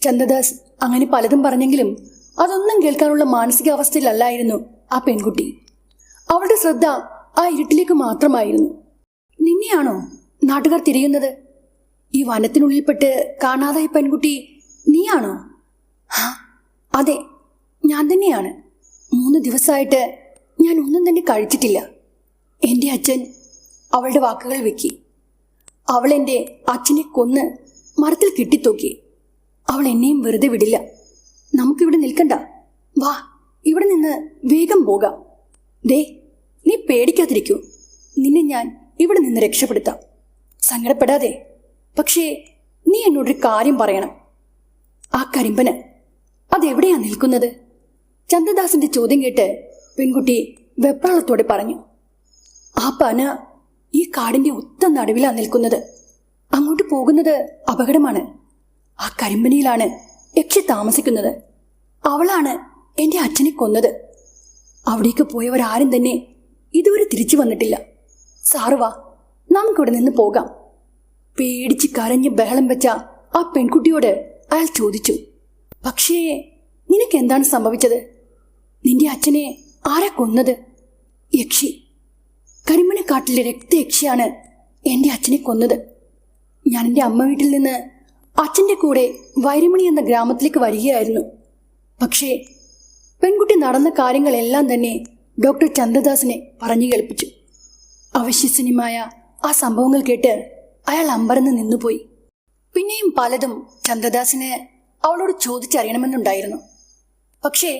ചന്ദ്രദാസ് അങ്ങനെ പലതും പറഞ്ഞെങ്കിലും അതൊന്നും കേൾക്കാനുള്ള മാനസികാവസ്ഥയിലല്ലായിരുന്നു ആ പെൺകുട്ടി. അവളുടെ ശ്രദ്ധ ആ ഇരുട്ടിലേക്ക് മാത്രമായിരുന്നു. നിന്നെയാണോ നാട്ടുകാർ തിരയുന്നത്? ഈ വനത്തിനുള്ളിൽപ്പെട്ട് കാണാതായ പെൺകുട്ടി നീയാണോ? അതെ, ഞാൻ തന്നെയാണ്. 3 ദിവസമായിട്ട് ഞാൻ ഒന്നും തന്നെ കഴിച്ചിട്ടില്ല. എൻ്റെ അച്ഛൻ, അവളുടെ വാക്കുകൾ വെക്കി. അവൾ എൻ്റെ അച്ഛനെ കൊന്ന് മരത്തിൽ കെട്ടിത്തൂക്കി. അവൾ എന്നെയും വെറുതെ വിടില്ല. നമുക്കിവിടെ നിൽക്കണ്ട, വാ, ഇവിടെ നിന്ന് വേഗം പോകാം. ദേ, നീ പേടിക്കാതിരിക്കൂ, നിന്നെ ഞാൻ ഇവിടെ നിന്ന് രക്ഷപ്പെടുത്താം. സങ്കടപ്പെടാതെ. പക്ഷേ നീ എന്നോടൊരു കാര്യം പറയണം. ആ കരിമ്പന് അതെവിടെയാ നിൽക്കുന്നത്? ചന്ദ്രദാസിന്റെ ചോദ്യം കേട്ട് പെൺകുട്ടി വെപ്രാളത്തോടെ പറഞ്ഞു. ആ പന ഈ കാടിന്റെ ഒത്ത നടുവിലാ നിൽക്കുന്നത്. അങ്ങോട്ട് പോകുന്നത് അപകടമാണ്. ആ കരിമ്പനിയിലാണ് യക്ഷി താമസിക്കുന്നത്. അവളാണ് എൻ്റെ അച്ഛനെ കൊന്നത്. അവിടേക്ക് പോയവരാരും തന്നെ ഇതുവരെ തിരിച്ചു വന്നിട്ടില്ല. സാറ് വാ, നമുക്കിവിടെ നിന്ന് പോകാം. പേടിച്ച് കരഞ്ഞ് ബഹളം വെച്ച ആ പെൺകുട്ടിയോട് അയാൾ ചോദിച്ചു. പക്ഷേ നിനക്ക് എന്താണ് സംഭവിച്ചത്? നിന്റെ അച്ഛനെ ആരാ കൊന്നത്? യക്ഷി, കരിമ്പനക്കാട്ടിലെ രക്തയക്ഷിയാണ് എൻ്റെ അച്ഛനെ കൊന്നത്. ഞാൻ എൻ്റെ അമ്മ വീട്ടിൽ നിന്ന് അച്ഛൻ്റെ കൂടെ വൈരമണി എന്ന ഗ്രാമത്തിലേക്ക് വരികയായിരുന്നു. പക്ഷേ പെൺകുട്ടി നടന്ന കാര്യങ്ങളെല്ലാം തന്നെ ഡോക്ടർ ചന്ദ്രദാസിനെ പറഞ്ഞു കേൾപ്പിച്ചു. അവിശ്വസനീയമായ ആ സംഭവങ്ങൾ കേട്ട് അയാൾ അമ്പരന്ന് നിന്നുപോയി. പിന്നെയും പലതും ചന്ദ്രദാസിന് അവളോട് ചോദിച്ചറിയണമെന്നുണ്ടായിരുന്നു. പക്ഷേ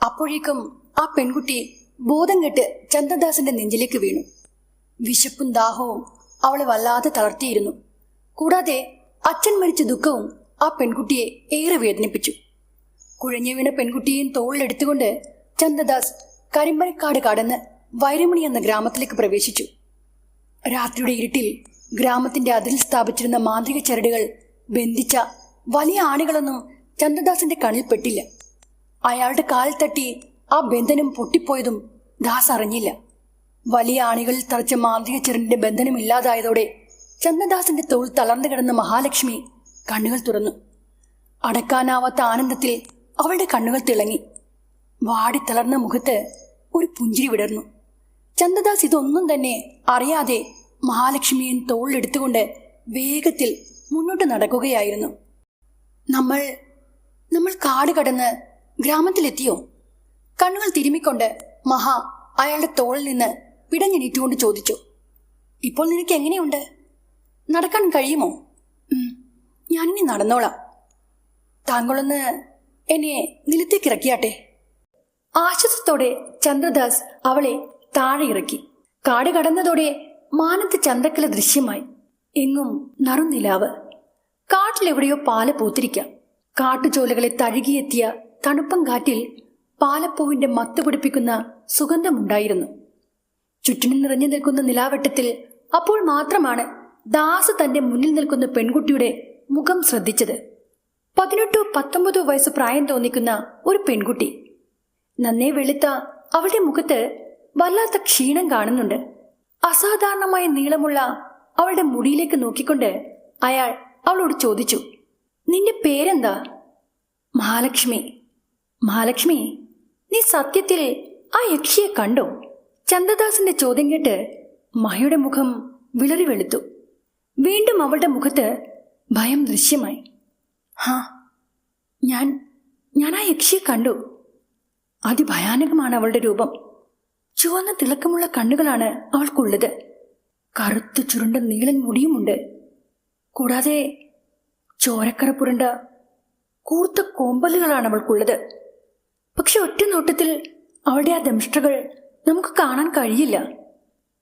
അപ്പോഴേക്കും ആ പെൺകുട്ടി ബോധം കെട്ട് ചന്ദ്രദാസിന്റെ നെഞ്ചിലേക്ക് വീണു. വിശപ്പും ദാഹവും അവളെ വല്ലാതെ തളർത്തിയിരുന്നു. കൂടാതെ അച്ഛൻ മരിച്ച ദുഃഖവും ആ പെൺകുട്ടിയെ ഏറെ വേദനിപ്പിച്ചു. കുഴഞ്ഞു വീണ പെൺകുട്ടിയെയും തോളിലെടുത്തുകൊണ്ട് ചന്ദ്രദാസ് കരിമ്പനക്കാട് കടന്ന് വൈരമണി എന്ന ഗ്രാമത്തിലേക്ക് പ്രവേശിച്ചു. രാത്രിയുടെ ഇരുട്ടിൽ ഗ്രാമത്തിന്റെ അതിൽ സ്ഥാപിച്ചിരുന്ന മാന്ത്രിക ചരടുകൾ ബന്ധിച്ച വലിയ ആണികളൊന്നും ചന്ദ്രദാസിന്റെ കണ്ണിൽ പെട്ടില്ല. അയാളുടെ കാലിൽ തട്ടി ആ ബന്ധനം പൊട്ടിപ്പോയതും ദാസ് അറിഞ്ഞില്ല. വലിയ ആണികളിൽ തറച്ച മാന്ത്രിക ചരടിന്റെ ബന്ധനം ഇല്ലാതായതോടെ ചന്ദ്രദാസിന്റെ തോൾ തളർന്നു കിടന്ന മഹാലക്ഷ്മി കണ്ണുകൾ തുറന്നു. അടക്കാനാവാത്ത ആനന്ദത്തിൽ അവളുടെ കണ്ണുകൾ തിളങ്ങി. വാടിത്തളർന്ന മുഖത്ത് ഒരു പുഞ്ചിരി വിടർന്നു. ചന്ദ്രദാസ് ഇതൊന്നും തന്നെ അറിയാതെ മഹാലക്ഷ്മിയെ തോളിലെടുത്തുകൊണ്ട് വേഗത്തിൽ മുന്നോട്ട് നടക്കുകയായിരുന്നു. നമ്മൾ കാട് കടന്ന് ഗ്രാമത്തിലെത്തിയോ? കണ്ണുകൾ തിരുമിക്കൊണ്ട് മഹാ അയാളുടെ തോളിൽ നിന്ന് പിടഞ്ഞെണീറ്റുകൊണ്ട് ചോദിച്ചു. ഇപ്പോൾ നിനക്ക് എങ്ങനെയുണ്ട്? നടക്കാൻ കഴിയുമോ? ഞാനിനി നടന്നോളാം. താങ്കളൊന്ന് എന്നെ നിലത്തേക്ക് ഇറക്കിയാട്ടെ. ആശ്വാസത്തോടെ ചന്ദ്രദാസ് അവളെ താഴെ ഇറക്കി. കാട് കടന്നതോടെ മാനത്ത് ചന്ദ്രക്കല ദൃശ്യമായി. എങ്ങും നറുനിലാവ്. കാട്ടിലെവിടെയോ പാല പൂത്തിരിക്കാം. കാട്ടുചോലകളെ തഴുകിയെത്തിയ തണുപ്പൻ കാറ്റിൽ പാലപ്പൂവിന്റെ മത്ത് പിടിപ്പിക്കുന്ന സുഗന്ധമുണ്ടായിരുന്നു. ചുറ്റിനും നിറഞ്ഞു നിൽക്കുന്ന നിലാവെട്ടത്തിൽ അപ്പോൾ മാത്രമാണ് ദാസ് തന്റെ മുന്നിൽ നിൽക്കുന്ന പെൺകുട്ടിയുടെ മുഖം ശ്രദ്ധിച്ചത്. 18-19 വയസ്സ് പ്രായം തോന്നിക്കുന്ന ഒരു പെൺകുട്ടി. നന്നേ വെളുത്ത അവളുടെ മുഖത്ത് വല്ലാത്ത ക്ഷീണം കാണുന്നുണ്ട്. അസാധാരണമായ നീളമുള്ള അവളുടെ മുടിയിലേക്ക് നോക്കിക്കൊണ്ട് അയാൾ അവളോട് ചോദിച്ചു, നിന്റെ പേരെന്താ? മഹാലക്ഷ്മി. മഹാലക്ഷ്മി, നീ സത്യത്തിൽ ആ യക്ഷിയെ കണ്ടോ? ചന്ദ്രദാസിന്റെ ചോദ്യം കേട്ട് മഹയുടെ മുഖം വിളറി വെളുത്തു. വീണ്ടും അവളുടെ മുഖത്ത് ഭയം ദൃശ്യമായി. ഞാൻ ആ യക്ഷിയെ കണ്ടു. അതിഭയാനകമാണ് അവളുടെ രൂപം. ചുവന്ന തിളക്കമുള്ള കണ്ണുകളാണ് അവൾക്കുള്ളത്. കറുത്തു ചുരുണ്ട നീളൻ മുടിയുമുണ്ട്. കൂടാതെ ചോരക്കറ പുരണ്ട കൂർത്ത കോമ്പലുകളാണ് അവൾക്കുള്ളത്. പക്ഷെ ഒറ്റ നോട്ടത്തിൽ അവളുടെ ആ ദംഷ്ട്രകൾ നമുക്ക് കാണാൻ കഴിയില്ല.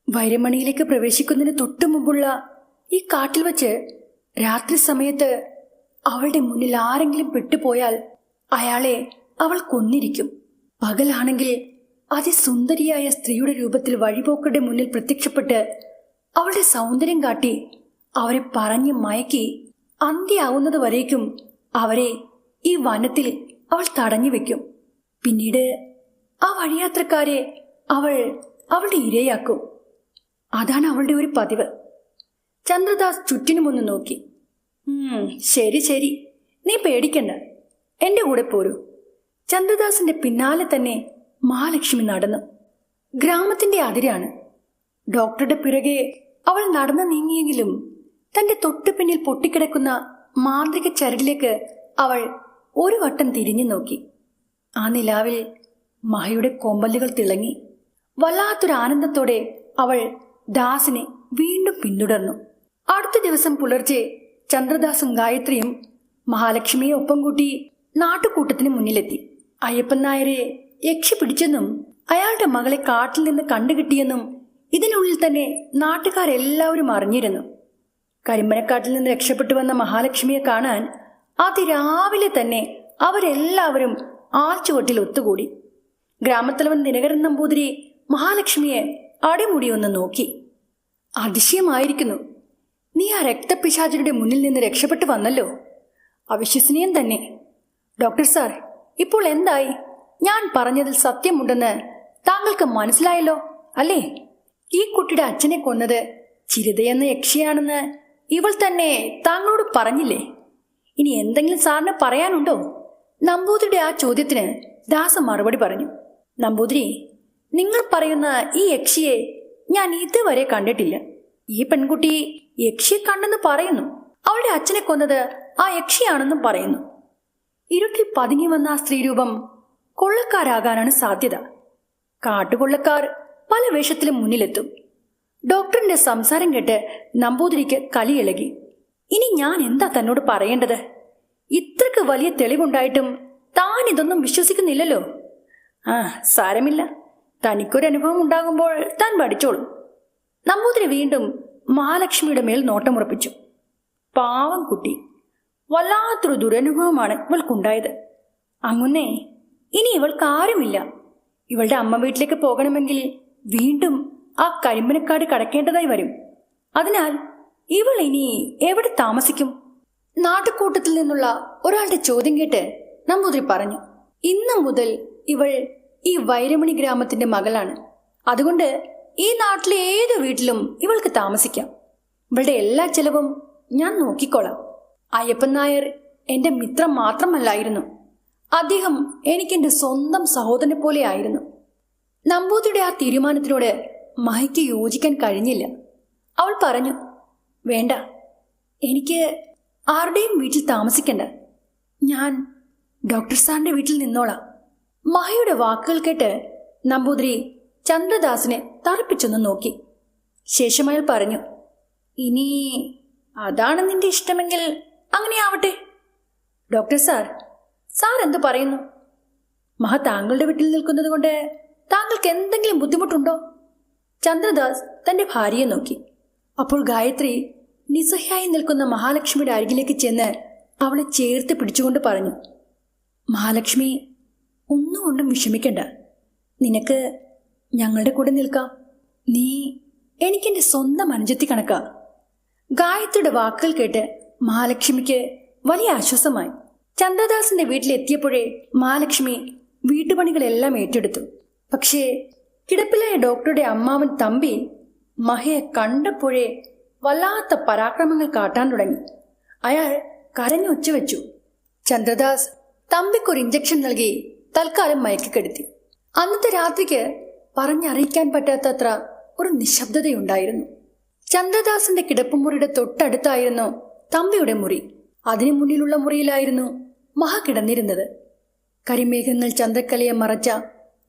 വൈരമണിയിലേക്ക് പ്രവേശിക്കുന്നതിന് തൊട്ടു മുമ്പുള്ള ഈ കാട്ടിൽ വച്ച് രാത്രി സമയത്ത് അവളുടെ മുന്നിൽ ആരെങ്കിലും പെട്ടുപോയാൽ അയാളെ അവൾ കൊന്നിരിക്കും. പകലാണെങ്കിൽ അതിസുന്ദരിയായ സ്ത്രീയുടെ രൂപത്തിൽ വഴിപോക്കരുടെ മുന്നിൽ പ്രത്യക്ഷപ്പെട്ട് അവളുടെ സൗന്ദര്യം കാട്ടി അവരെ പറഞ്ഞ് മയക്കി അന്ത്യാവുന്നത് വരേക്കും അവരെ ഈ വനത്തിൽ അവൾ തടഞ്ഞു വെക്കും. പിന്നീട് ആ വഴിയാത്രക്കാരെ അവൾ അവളുടെ ഇരയാക്കും. അതാണ് അവളുടെ ഒരു പതിവ്. ചന്ദ്രദാസ് ചുറ്റിനുമൊന്ന് നോക്കി. ശരി ശരി, നീ പേടിക്കണ്ട, എന്റെ കൂടെ പോരൂ. ചന്ദ്രദാസിന്റെ പിന്നാലെ തന്നെ മഹാലക്ഷ്മി നടന്നു. ഗ്രാമത്തിന്റെ അതിരാണ്. ഡോക്ടറുടെ പിറകെ അവൾ നടന്നു നീങ്ങിയെങ്കിലും തന്റെ തൊട്ടു പിന്നിൽ പൊട്ടിക്കിടക്കുന്ന മാന്ത്രിക ചരടിലേക്ക് അവൾ ഒരു വട്ടം തിരിഞ്ഞു നോക്കി. ആ നിലാവിൽ മഹയുടെ കോമ്പല്ലുകൾ തിളങ്ങി. വല്ലാത്തൊരു ആനന്ദത്തോടെ അവൾ ദാസിനെ വീണ്ടും പിന്തുടർന്നു. അടുത്ത ദിവസം പുലർച്ചെ ചന്ദ്രദാസും ഗായത്രിയും മഹാലക്ഷ്മിയെ ഒപ്പം കൂട്ടി നാട്ടുകൂട്ടത്തിന് മുന്നിലെത്തി. അയ്യപ്പൻ നായരെ യക്ഷി പിടിച്ചെന്നും അയാളുടെ മകളെ കാട്ടിൽ നിന്ന് കണ്ടുകിട്ടിയെന്നും ഇതിനുള്ളിൽ തന്നെ നാട്ടുകാരെല്ലാവരും അറിഞ്ഞിരുന്നു. കരിമ്പനക്കാട്ടിൽ നിന്ന് രക്ഷപ്പെട്ടു വന്ന മഹാലക്ഷ്മിയെ കാണാൻ അതിരാവിലെ തന്നെ അവരെല്ലാവരും ആൽച്ചുവട്ടിൽ ഒത്തുകൂടി. ഗ്രാമത്തലവൻ ദിനകരൻ നമ്പൂതിരി മഹാലക്ഷ്മിയെ അടിമുടി ഒന്ന് നോക്കി. അതിശയമായിരിക്കുന്നു, നീ ആ രക്തപിശാചരുടെ മുന്നിൽ നിന്ന് രക്ഷപ്പെട്ടു വന്നല്ലോ. അവിശ്വസനീയം തന്നെ. ഡോക്ടർ സാർ, ഇപ്പോൾ എന്തായി? ഞാൻ പറഞ്ഞതിൽ സത്യമുണ്ടെന്ന് താങ്കൾക്ക് മനസ്സിലായല്ലോ അല്ലേ? ഈ കുട്ടിയുടെ അച്ഛനെ കൊന്നത് ചിരിതയെന്ന യക്ഷിയാണെന്ന് ഇവൾ തന്നെ താങ്കളോട് പറഞ്ഞില്ലേ? ഇനി എന്തെങ്കിലും സാറിന് പറയാനുണ്ടോ? നമ്പൂതിരിയുടെ ആ ചോദ്യത്തിന് ദാസ മറുപടി പറഞ്ഞു. നമ്പൂതിരി, നിങ്ങൾ പറയുന്ന ഈ യക്ഷിയെ ഞാൻ ഇതുവരെ കണ്ടിട്ടില്ല. ഈ പെൺകുട്ടി യക്ഷിയെ കണ്ടെന്ന് പറയുന്നു. അവളുടെ അച്ഛനെ കൊന്നത് ആ യക്ഷിയാണെന്നും പറയുന്നു. ഇരുട്ടിൽ പതുങ്ങി വന്ന ആ സ്ത്രീരൂപം കൊള്ളക്കാരാകാനാണ് സാധ്യത. കാട്ടുകൊള്ളക്കാർ പല വേഷത്തിലും മുന്നിലെത്തും. ഡോക്ടറിന്റെ സംസാരം കേട്ട് നമ്പൂതിരിക്ക് കലിയിളകി. ഇനി ഞാൻ എന്താ തന്നോട് പറയേണ്ടത്? ഇത്രക്ക് വലിയ തെളിവുണ്ടായിട്ടും താൻ ഇതൊന്നും വിശ്വസിക്കുന്നില്ലല്ലോ. സാരമില്ല, തനിക്കൊരനുഭവം ഉണ്ടാകുമ്പോൾ താൻ പഠിച്ചോളും. നമ്പൂതിരി വീണ്ടും മഹാലക്ഷ്മിയുടെ മേൽ നോട്ടമുറപ്പിച്ചു. പാവം കുട്ടി, വല്ലാത്തൊരു ദുരനുഭവമാണ് ഇവൾക്കുണ്ടായത്. അങ്ങുന്നേ, ഇനി ഇവൾക്ക് ആരുമില്ല. ഇവളുടെ അമ്മ വീട്ടിലേക്ക് പോകണമെങ്കിൽ വീണ്ടും ആ കരിമ്പനക്കാട് കടക്കേണ്ടതായി വരും. അതിനാൽ ഇവൾ ഇനി എവിടെ താമസിക്കും? നാട്ടുകൂട്ടത്തിൽ നിന്നുള്ള ഒരാളുടെ ചോദ്യം കേട്ട് നമ്പൂതിരി പറഞ്ഞു, ഇന്നു മുതൽ ഇവൾ ഈ വൈരമണി ഗ്രാമത്തിന്റെ മകളാണ്. അതുകൊണ്ട് ഈ നാട്ടിലെ ഏത് വീട്ടിലും ഇവൾക്ക് താമസിക്കാം. ഇവളുടെ എല്ലാ ചെലവും ഞാൻ നോക്കിക്കോളാം. അയ്യപ്പൻ നായർ എന്റെ മിത്രം മാത്രമല്ലായിരുന്നു, അദ്ദേഹം എനിക്കെന്റെ സ്വന്തം സഹോദരനെ പോലെ ആയിരുന്നു. നമ്പൂതിരിയുടെ ആ തീരുമാനത്തിനോട് മഹയ്ക്ക് യോജിക്കാൻ കഴിഞ്ഞില്ല. അവൾ പറഞ്ഞു, വേണ്ട, എനിക്ക് ആരുടെയും വീട്ടിൽ താമസിക്കണ്ട. ഞാൻ ഡോക്ടർ സാറിന്റെ വീട്ടിൽ നിന്നോളാം. മഹയുടെ വാക്കുകൾ കേട്ട് നമ്പൂതിരി ചന്ദ്രദാസിനെ തറപ്പിച്ചൊന്ന് നോക്കി. ശേഷം അയാൾ പറഞ്ഞു, ഇനി അതാണ് നിന്റെ ഇഷ്ടമെങ്കിൽ അങ്ങനെയാവട്ടെ. ഡോക്ടർ സാർ എന്തു പറയുന്നു? മഹ താങ്കളുടെ വീട്ടിൽ നിൽക്കുന്നത് കൊണ്ട് താങ്കൾക്ക് എന്തെങ്കിലും ബുദ്ധിമുട്ടുണ്ടോ? ചന്ദ്രദാസ് തന്റെ ഭാര്യയെ നോക്കി. അപ്പോൾ ഗായത്രി നിസ്സഹായി നിൽക്കുന്ന മഹാലക്ഷ്മിയുടെ അരികിലേക്ക് ചെന്ന് അവളെ ചേർത്ത് പിടിച്ചുകൊണ്ട് പറഞ്ഞു, മഹാലക്ഷ്മി, ഒന്നുകൊണ്ടും വിഷമിക്കണ്ട. നിനക്ക് ഞങ്ങളുടെ കൂടെ നിൽക്കാം. നീ എനിക്കെന്റെ സ്വന്തം അനുജത്തി കണക്കാ. ഗായത്രിയുടെ വാക്കുകൾ കേട്ട് മഹാലക്ഷ്മിക്ക് വലിയ ആശ്വാസമായി. ചന്ദ്രദാസിന്റെ വീട്ടിലെത്തിയപ്പോഴേ മഹാലക്ഷ്മി വീട്ടുപണികളെല്ലാം ഏറ്റെടുത്തു. പക്ഷേ കിടപ്പിലായ ഡോക്ടറുടെ അമ്മാവൻ തമ്പി മഹയെ കണ്ടപ്പോഴേ വല്ലാത്ത പരാക്രമങ്ങൾ കാട്ടാൻ തുടങ്ങി. അയാൾ കരഞ്ഞൊച്ച വെച്ചു. ചന്ദ്രദാസ് തമ്പിക്കൊരു ഇഞ്ചക്ഷൻ നൽകി തൽക്കാലം മയക്കിക്കെടുത്തി. അന്നത്തെ രാത്രിക്ക് പറഞ്ഞറിയിക്കാൻ പറ്റാത്തത്ര ഒരു നിശബ്ദതയുണ്ടായിരുന്നു. ചന്ദ്രദാസിന്റെ കിടപ്പുമുറിയുടെ തൊട്ടടുത്തായിരുന്നു തമ്പിയുടെ മുറി. അതിനു മുന്നിലുള്ള മുറിയിലായിരുന്നു മഹ കിടന്നിരുന്നത്. കരിമേഘങ്ങൾ ചന്ദ്രക്കലയെ മറച്ച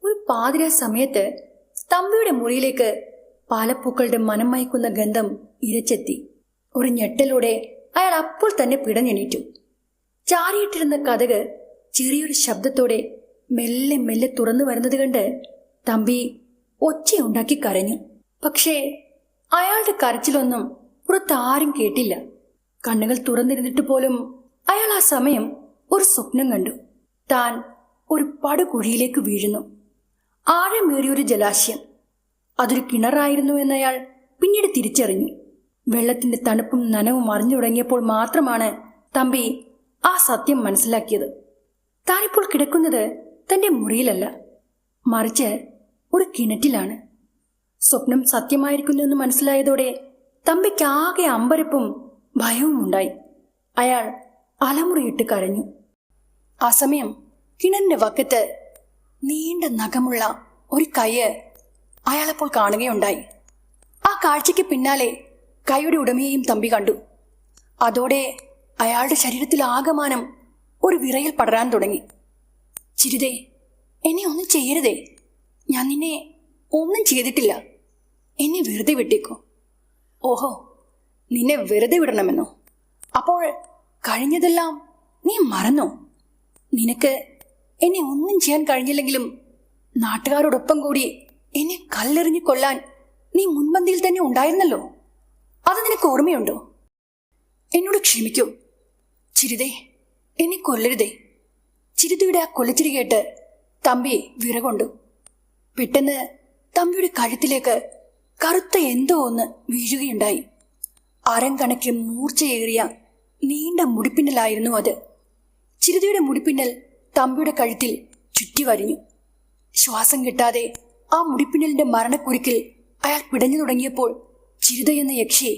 ഒരു പാതിര സമയത്ത് തമ്പിയുടെ മുറിയിലേക്ക് പാലപ്പൂക്കളുടെ മനം മയക്കുന്ന ഗന്ധം ഇരച്ചെത്തി. ഒരു ഞെട്ടലോടെ അയാൾ അപ്പോൾ തന്നെ പിടഞ്ഞെണീറ്റു. ചാരിയിട്ടിരുന്ന കതക് ചെറിയൊരു ശബ്ദത്തോടെ മെല്ലെ മെല്ലെ തുറന്നു വരുന്നത് കണ്ട് തമ്പി ഒച്ചയുണ്ടാക്കി കരഞ്ഞു. പക്ഷേ അയാളുടെ കരച്ചിലൊന്നും പുറത്താരും കേട്ടില്ല. കണ്ണുകൾ തുറന്നിരുന്നിട്ട് പോലും അയാൾ ആ സമയം ഒരു സ്വപ്നം കണ്ടു. താൻ ഒരു പടുകുഴിയിലേക്ക് വീഴുന്നു. ആഴമേറിയൊരു ജലാശയം. അതൊരു കിണറായിരുന്നു എന്നയാൾ പിന്നീട് തിരിച്ചറിഞ്ഞു. വെള്ളത്തിന്റെ തണുപ്പും നനവും അറിഞ്ഞു തുടങ്ങിയപ്പോൾ മാത്രമാണ് തമ്പി ആ സത്യം മനസ്സിലാക്കിയത്. താനിപ്പോൾ കിടക്കുന്നത് തന്റെ മുറിയിലല്ല, മറിച്ച് ഒരു കിണറ്റിലാണ്. സ്വപ്നം സത്യമായിരിക്കുന്നുവെന്ന് മനസ്സിലായതോടെ തമ്പിക്കാകെ അമ്പരപ്പും ഭയവും ഉണ്ടായി. അയാൾ അലമുറിയിട്ട് കരഞ്ഞു. ആ സമയം കിണറിന്റെ വക്കത്ത് നീണ്ട നഖമുള്ള ഒരു കയ്യ് അയാളപ്പോൾ കാണുകയുണ്ടായി. ആ കാഴ്ചയ്ക്ക് പിന്നാലെ കൈയുടെ ഉടമയെയും തമ്പി കണ്ടു. അതോടെ അയാളുടെ ശരീരത്തിൽ ആകമാനം ഒരു വിറയൽ പടരാൻ തുടങ്ങി. ചിരിതേ, എന്നെ ഒന്നും ചെയ്യരുതേ. ഞാൻ നിന്നെ ഒന്നും ചെയ്തിട്ടില്ല. എന്നെ വെറുതെ വിട്ടേക്കോ. ഓഹോ, നിന്നെ വെറുതെ വിടണമെന്നോ? അപ്പോൾ കഴിഞ്ഞതെല്ലാം നീ മറന്നോ? നിനക്ക് എന്നെ ഒന്നും ചെയ്യാൻ കഴിഞ്ഞില്ലെങ്കിലും നാട്ടുകാരോടൊപ്പം കൂടി എന്നെ കല്ലെറിഞ്ഞു കൊല്ലാൻ നീ മുൻപന്തിയിൽ തന്നെ ഉണ്ടായിരുന്നല്ലോ. അത് നിനക്ക് ഓർമ്മയുണ്ടോ? എന്നോട് ക്ഷമിക്കൂ ചിരിതേ, എന്നെ കൊല്ലരുതേ. ചിരിതയുടെ ആ കൊലച്ചിരി കേട്ട് തമ്പി വിറകൊണ്ടു. പെട്ടെന്ന് തമ്പിയുടെ കഴുത്തിലേക്ക് കറുത്ത എന്തോ ഒന്ന് വീഴുകയുണ്ടായി. അരം കണക്ക് മൂർച്ചയേറിയ നീണ്ട മുടിപ്പിന്നലായിരുന്നു അത്. ചിരിതയുടെ മുടിപ്പിന്നൽ തമ്പിയുടെ കഴുത്തിൽ ചുറ്റി വരിഞ്ഞു. ശ്വാസം കിട്ടാതെ ആ മുടിപ്പിന്നലിന്റെ മരണക്കുരുക്കിൽ അയാൾ പിടഞ്ഞു തുടങ്ങിയപ്പോൾ ചിരിത എന്ന യക്ഷി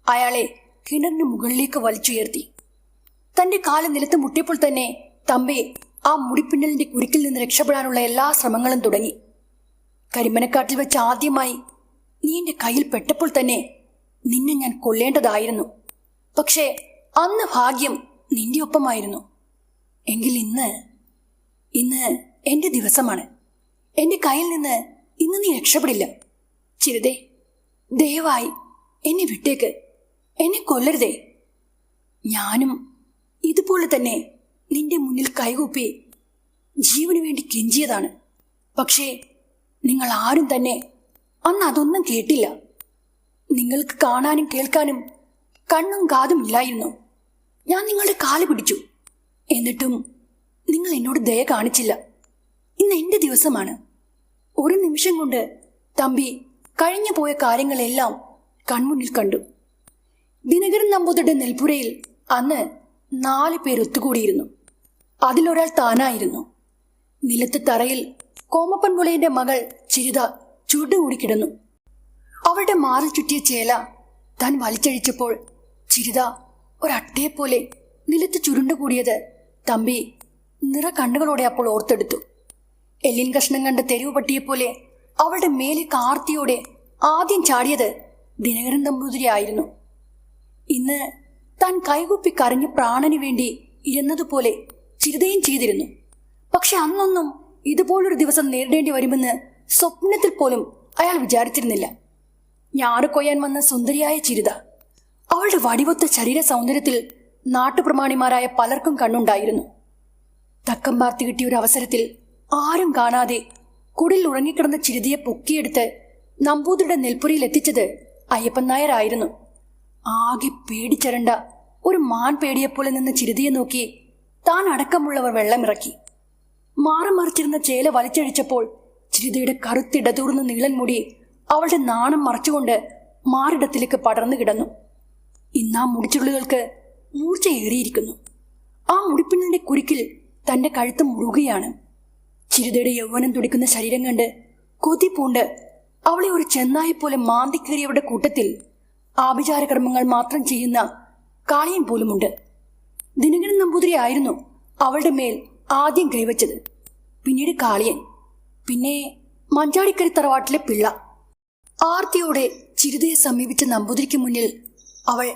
അയാളെ കിണറിന് മുകളിലേക്ക് വലിച്ചുയർത്തി. തന്റെ കാല് നിലത്ത് മുട്ടിയപ്പോൾ തന്നെ തമ്പി ആ മുടിപ്പിന്നലിന്റെ കുരുക്കിൽ നിന്ന് രക്ഷപ്പെടാനുള്ള എല്ലാ ശ്രമങ്ങളും തുടങ്ങി. കരിമനക്കാട്ടിൽ വെച്ച് ആദ്യമായി നീ എന്റെ കയ്യിൽ പെട്ടപ്പോൾ തന്നെ നിന്നെ ഞാൻ കൊല്ലേണ്ടതായിരുന്നു. പക്ഷേ അന്ന് ഭാഗ്യം നിന്റെ ഒപ്പമായിരുന്നു. എങ്കിൽ ഇന്ന് എന്റെ ദിവസമാണ്. എന്റെ കയ്യിൽ നിന്ന് ഇന്ന് നീ രക്ഷപ്പെടില്ല. ചിരിതേ, ദയവായി എന്നെ വിട്ടേക്ക്. എന്നെ കൊല്ലരുതേ. ഞാനും ഇതുപോലെ തന്നെ നിന്റെ മുന്നിൽ കൈകൂപ്പി ജീവന് വേണ്ടി കെഞ്ചിയതാണ്. പക്ഷേ നിങ്ങൾ ആരും തന്നെ അന്ന് അതൊന്നും കേട്ടില്ല. നിങ്ങൾക്ക് കാണാനും കേൾക്കാനും കണ്ണും കാതും ഇല്ലായിരുന്നു. ഞാൻ നിങ്ങളുടെ കാല് പിടിച്ചു. എന്നിട്ടും നിങ്ങൾ എന്നോട് ദയ കാണിച്ചില്ല. ഇന്ന് എന്റെ ദിവസമാണ്. ഒരു നിമിഷം കൊണ്ട് തമ്പി കഴിഞ്ഞു പോയ കാര്യങ്ങളെല്ലാം കൺമുന്നിൽ കണ്ടു. ദിനകരൻ നമ്പൂതിരിയുടെ നെൽപ്പുരയിൽ അന്ന് 4 പേർ ഒത്തുകൂടിയിരുന്നു. അതിലൊരാൾ താനായിരുന്നു. നിലത്ത് തറയിൽ കോമപ്പൻ പുലയന്റെ മകൾ ചിരിത ചുരുണ്ടുകൂടി കിടന്നു. അവളുടെ മാറിൽ ചുറ്റിയ ചേല താൻ വലിച്ചഴിച്ചപ്പോൾ ചിരിത ഒരട്ടയെപ്പോലെ നിലത്ത് ചുരുണ്ടുകൂടിയത് തമ്പി നിറ കണ്ണുകളോടെ അപ്പോൾ ഓർത്തെടുത്തു. എല്ലിൻ കഷ്ണം കണ്ട തെരുവ് പട്ടിയെപ്പോലെ അവളുടെ മേലെ കാർത്തിയോടെ ആദ്യം ചാടിയത് ദിനകരൻ നമ്പൂതിരി ആയിരുന്നു. ഇന്ന് താൻ കൈകുപ്പി കരഞ്ഞ് പ്രാണന് വേണ്ടി ഇരുന്നതുപോലെ ചിരിതയും ചെയ്തിരുന്നു. പക്ഷെ അന്നൊന്നും ഇതുപോലൊരു ദിവസം നേരിടേണ്ടി വരുമെന്ന് സ്വപ്നത്തിൽ പോലും അയാൾ വിചാരിച്ചിരുന്നില്ല. ഞാറ് കൊയ്യാൻ വന്ന സുന്ദരിയായ ചിരിത, അവളുടെ വടിവൊത്ത ശരീര സൗന്ദര്യത്തിൽ നാട്ടുപ്രമാണിമാരായ പലർക്കും കണ്ണുണ്ടായിരുന്നു. തക്കം പാർത്തി കിട്ടിയ ഒരു അവസരത്തിൽ ആരും കാണാതെ കുടിൽ ഉറങ്ങിക്കിടന്ന ചിരിതയെ പൊക്കിയെടുത്ത് നമ്പൂതിരിയുടെ നെൽപ്പുരയിൽ എത്തിച്ചത് അയ്യപ്പൻ നായരായിരുന്നു. ആകെ പേടിച്ചരണ്ട ഒരു മാൻ പേടിയെപ്പോലെ നിന്ന് ചിരിതയെ നോക്കി താൻ അടക്കമുള്ളവർ വെള്ളമിറക്കി. മാറി മറിച്ചിരുന്ന ചേല വലിച്ചഴിച്ചപ്പോൾ ചിരിതയുടെ കറുത്തിടതൂർന്ന നീളൻ മുടി അവളുടെ നാണം മറച്ചുകൊണ്ട് മാറിടത്തിലേക്ക് പടർന്നു കിടന്നു. ഇന്നാ മുടിച്ചുള്ളുകൾക്ക് മൂർച്ചയേറിയിരിക്കുന്നു. ആ മുടിപ്പിന്നലിന്റെ കുരുക്കിൽ തന്റെ കഴുത്ത് മുറുകയാണ്. ചിരിതയുടെ യൗവനം തുടിക്കുന്ന ശരീരം കണ്ട് കൊതി പൂണ്ട് അവളെ ഒരു ചെന്നായെപ്പോലെ മാന്തിക്കേറിയവരുടെ കൂട്ടത്തിൽ ആഭിചാരകർമ്മങ്ങൾ മാത്രം ചെയ്യുന്ന കാളിയൻ പോലുമുണ്ട്. ദിനകരൻ നമ്പൂതിരി ആയിരുന്നു അവളുടെ മേൽ ആദ്യം കൈവച്ചത്. പിന്നീട് കാളിയൻ, പിന്നെ മഞ്ചാടിക്കരി തറവാട്ടിലെ പിള്ള. ആർത്തിയോടെ ചിരിതയെ സമീപിച്ച നമ്പൂതിരിക്ക് മുന്നിൽ അവൾ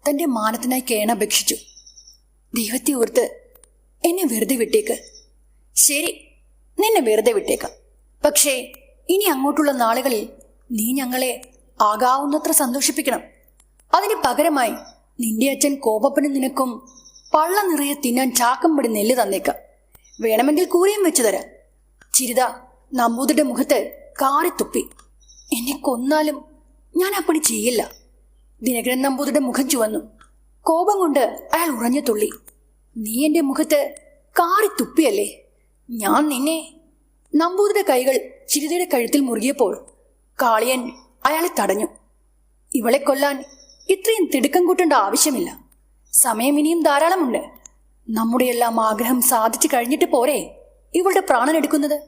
തന്റെ മാനത്തിനായി കേണപേക്ഷിച്ചു. ദൈവത്തെ ഓർത്ത് എന്നെ വെറുതെ വിട്ടേക്ക്. ശരി, നിന്നെ വെറുതെ വിട്ടേക്കാം. പക്ഷേ ഇനി അങ്ങോട്ടുള്ള നാളുകളിൽ നീ ഞങ്ങളെ ആകാവുന്നത്ര സന്തോഷിപ്പിക്കണം. അതിന് പകരമായി നിന്റെ അച്ഛൻ കോപപ്പനും നിനക്കും പള്ള നിറയെ തിന്നാൻ ചാക്കമ്പടി നെല്ല് തന്നേക്കാം. വേണമെങ്കിൽ കൂരയും വെച്ചു തരാം. ചിരിത നമ്പൂതിരുടെ മുഖത്ത് കാറി തുപ്പി. എന്നെ കൊന്നാലും ഞാൻ ആ പണി ചെയ്യില്ല. ദിനകരൻ നമ്പൂതിരുടെ മുഖം ചുവന്നു. കോപം കൊണ്ട് അയാൾ ഉറഞ്ഞു തുള്ളി. നീ എന്റെ മുഖത്ത് കാറി തുപ്പിയല്ലേ, ഞാൻ നിന്നെ. നമ്പൂതിരുടെ കൈകൾ ചിരിതയുടെ കഴുത്തിൽ മുറുകിയപ്പോൾ കാളിയൻ അയാളെ തടഞ്ഞു. ഇവളെ കൊല്ലാൻ ഇത്രയും തിടുക്കം കൂട്ടേണ്ട ആവശ്യമില്ല. സമയം ഇനിയും ധാരാളമുണ്ട്. നമ്മുടെ എല്ലാം ആഗ്രഹം സാധിച്ചു കഴിഞ്ഞിട്ട് പോരെ ഇവളുടെ പ്രാണൻ എടുക്കുന്നത്.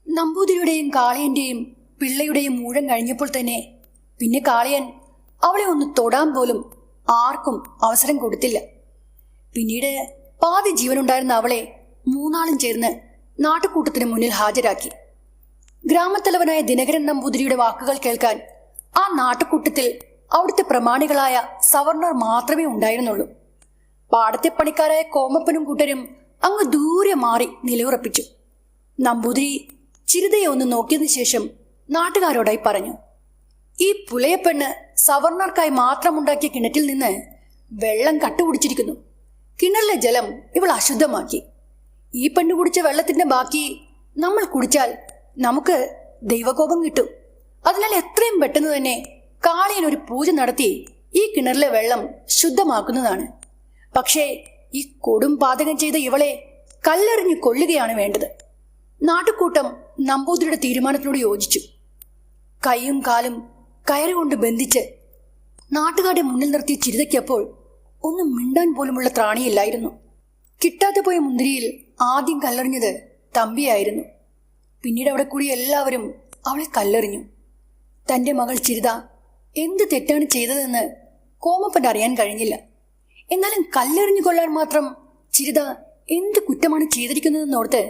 നമ്പൂതിരിയുടെയും കാളിയന്റെയും പിള്ളയുടെയും ഊഴം കഴിഞ്ഞപ്പോൾ തന്നെ പിന്നെ കാളിയൻ അവളെ ഒന്ന് തൊടാൻ പോലും ആർക്കും അവസരം കൊടുത്തില്ല. പിന്നീട് പാതി ജീവനുണ്ടായിരുന്ന അവളെ മൂന്നാളും ചേർന്ന് നാട്ടുകൂട്ടത്തിന് മുന്നിൽ ഹാജരാക്കി. ഗ്രാമത്തലവനായ ദിനകരൻ നമ്പൂതിരിയുടെ വാക്കുകൾ കേൾക്കാൻ ആ നാട്ടുകൂട്ടത്തിൽ അവിടുത്തെ പ്രമാണികളായ സവർണർ മാത്രമേ ഉണ്ടായിരുന്നുള്ളൂ. പാടത്തെ പണിക്കാരായ കോമപ്പനും കൂട്ടരും അങ്ങ് ദൂരെ മാറി നിലയുറപ്പിച്ചു. നമ്പൂതിരി ചിരിതയെ ഒന്ന് നോക്കിയതിനു ശേഷം നാട്ടുകാരോടായി പറഞ്ഞു, ഈ പുലയപ്പെണ്ണ് സവർണർക്കായി മാത്രമുണ്ടാക്കിയ കിണറ്റിൽ നിന്ന് വെള്ളം കട്ടുകുടിച്ചിരിക്കുന്നു. കിണറിലെ ജലം ഇവൾ അശുദ്ധമാക്കി. ഈ പെണ്ണ് കുടിച്ച വെള്ളത്തിന്റെ ബാക്കി നമ്മൾ കുടിച്ചാൽ നമുക്ക് ദൈവകോപം കിട്ടും. അതിനാൽ എത്രയും പെട്ടെന്ന് തന്നെ കാളിയൻ ഒരു പൂജ നടത്തി ഈ കിണറിലെ വെള്ളം ശുദ്ധമാക്കുന്നതാണ്. പക്ഷേ ഈ കൊടും പാതകം ചെയ്ത ഇവളെ കല്ലെറിഞ്ഞു കൊല്ലുകയാണ് വേണ്ടത്. നാട്ടുകൂട്ടം നമ്പൂതിരിയുടെ തീരുമാനത്തിനോട് യോജിച്ചു. കൈയും കാലും കയറുകൊണ്ട് ബന്ധിച്ച് നാട്ടുകാരുടെ മുന്നിൽ നിർത്തിയ ചിരിതയ്ക്കപ്പോൾ ഒന്നും മിണ്ടാൻ പോലുമുള്ള ത്രാണിയില്ലായിരുന്നു. കിട്ടാതെ പോയ മുന്തിരിയിൽ ആദ്യം കല്ലെറിഞ്ഞത് തമ്പിയായിരുന്നു. പിന്നീട് അവിടെ കൂടി എല്ലാവരും അവളെ കല്ലെറിഞ്ഞു. തന്റെ മകൾ ചിരിത എന്ത് തെറ്റാണ് ചെയ്തതെന്ന് കോമപ്പൻ അറിയാൻ കഴിഞ്ഞില്ല. എന്നാലും കല്ലെറിഞ്ഞു കൊള്ളാൻ മാത്രം ചിരിത എന്ത് കുറ്റമാണ് ചെയ്തിരിക്കുന്നതെന്നോർത്ത്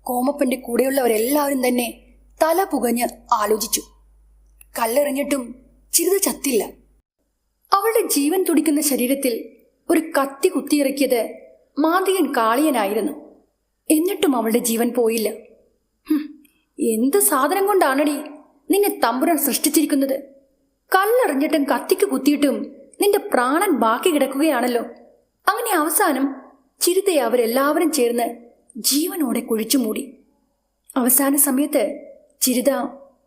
കോമപ്പന്റെ കൂടെയുള്ളവരെല്ലാവരും തന്നെ തല പുകഞ്ഞ് ആലോചിച്ചു. കല്ലെറിഞ്ഞിട്ടും ചിരിത ചത്തില്ല. അവളുടെ ജീവൻ തുടിക്കുന്ന ശരീരത്തിൽ ഒരു കത്തി കുത്തിയിറക്കിയത് മാന്തിയൻ കാളിയനായിരുന്നു. എന്നിട്ടും അവളുടെ ജീവൻ പോയില്ല. എന്ത് സാധനം കൊണ്ടാണടി നിന്നെ തമ്പുരാൻ സൃഷ്ടിച്ചിരിക്കുന്നത്? കല്ലെറിഞ്ഞിട്ടും കത്തിക്ക് കുത്തിയിട്ടും നിന്റെ പ്രാണൻ ബാക്കി കിടക്കുകയാണല്ലോ. അങ്ങനെ അവസാനം ചിരിതയെ അവരെല്ലാവരും ചേർന്ന് ജീവനോടെ കുഴിച്ചു മൂടി. അവസാന സമയത്ത് ചിരിത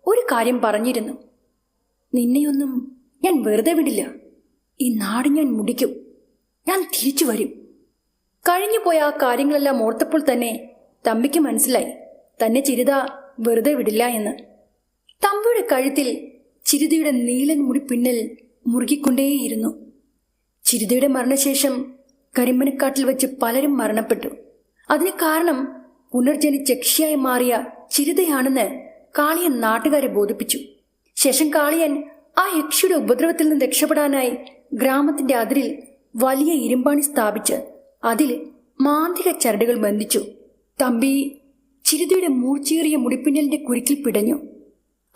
ഒരു കാര്യം പറഞ്ഞിരുന്നു, നിന്നെയൊന്നും ഞാൻ വെറുതെ വിടില്ല. ഈ നാട് ഞാൻ മുടിക്കും. ഞാൻ തിരിച്ചു വരും. കഴിഞ്ഞുപോയ ആ കാര്യങ്ങളെല്ലാം ഓർത്തപ്പോൾ തന്നെ തമ്പിക്ക് മനസ്സിലായി തന്നെ ചിരിത വെറുതെ വിടില്ല എന്ന്. തമ്പിയുടെ കഴുത്തിൽ ചിരിതയുടെ നീലൻ മുടി പിന്നിൽ മുറുകിക്കൊണ്ടേയിരുന്നു. ചിരിതയുടെ മരണശേഷം കരിമ്പനക്കാട്ടിൽ വെച്ച് പലരും മരണപ്പെട്ടു. അതിന് കാരണം പുനർജനിച്ച യക്ഷിയായി മാറിയ ചിരിതയാണെന്ന് കാളിയൻ നാട്ടുകാരെ ബോധിപ്പിച്ചു. ശേഷം കാളിയൻ ആ യക്ഷിയുടെ ഉപദ്രവത്തിൽ നിന്ന് രക്ഷപ്പെടാനായി ഗ്രാമത്തിന്റെ അതിരിൽ വലിയ ഇരുമ്പാണി സ്ഥാപിച്ച് അതിൽ മാന്ത്രിക ചരടുകൾ ബന്ധിച്ചു. തമ്പി ചിരിതയുടെ മൂർച്ചയേറിയ മുടിപ്പിന്നലിന്റെ കുരുക്കിൽ പിടഞ്ഞു.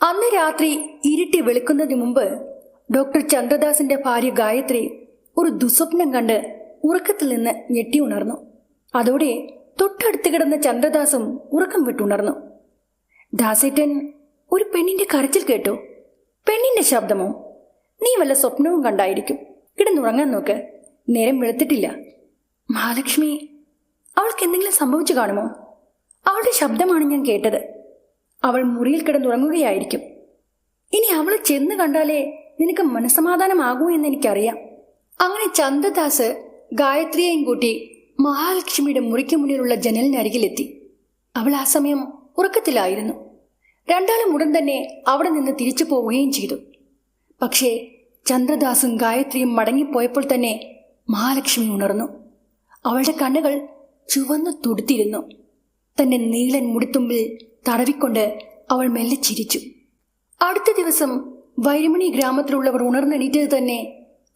അന്ന് രാത്രി ഇരുട്ടി വെളുക്കുന്നതിന് മുമ്പ് ഡോക്ടർ ചന്ദ്രദാസിന്റെ ഭാര്യ ഗായത്രി ഒരു ദുസ്വപ്നം കണ്ട് ഉറക്കത്തിൽ നിന്ന് ഞെട്ടി ഉണർന്നു. അതോടെ തൊട്ടടുത്ത് കിടന്ന ചന്ദ്രദാസും ഉറക്കം വിട്ടുണർന്നു. ദാസേട്ടൻ ഒരു പെണ്ണിന്റെ കരച്ചിൽ കേട്ടോ? പെണ്ണിന്റെ ശബ്ദമോ? നീ വല്ല സ്വപ്നവും കണ്ടായിരിക്കും. കിടന്നുറങ്ങാൻ നോക്ക്, നേരം വെളുത്തിട്ടില്ല. മഹാലക്ഷ്മി, അവൾക്ക് എന്തെങ്കിലും സംഭവിച്ചു കാണുമോ? അവളുടെ ശബ്ദമാണ് ഞാൻ കേട്ടത്. അവൾ മുറിയിൽ കിടന്നുറങ്ങുകയായിരിക്കും. ഇനി അവളെ ചെന്ന് കണ്ടാലേ നിനക്ക് മനസ്സമാധാനമാകൂ എന്ന് എനിക്കറിയാം. അങ്ങനെ ചന്ദ്രദാസ് ഗായത്രിയെയും കൂട്ടി മഹാലക്ഷ്മിയുടെ മുറിക്ക് മുന്നിലുള്ള ജനലിനരികിലെത്തി. അവൾ ആ സമയം ഉറക്കത്തിലായിരുന്നു. രണ്ടാളും ഉടൻ തന്നെ അവിടെ നിന്ന് തിരിച്ചു പോവുകയും ചെയ്തു. പക്ഷേ ചന്ദ്രദാസും ഗായത്രിയും മടങ്ങിപ്പോയപ്പോൾ തന്നെ മഹാലക്ഷ്മി ഉണർന്നു. അവളുടെ കണ്ണുകൾ ചുവന്നു തുടുത്തിരുന്നു. തന്റെ നീളൻ മുടിത്തുമ്പിൽ തടവിക്കൊണ്ട് അവൾ മെല്ലെ ചിരിച്ചു. അടുത്ത ദിവസം വൈരമണി ഗ്രാമത്തിലുള്ളവർ ഉണർന്നെണീറ്റത് തന്നെ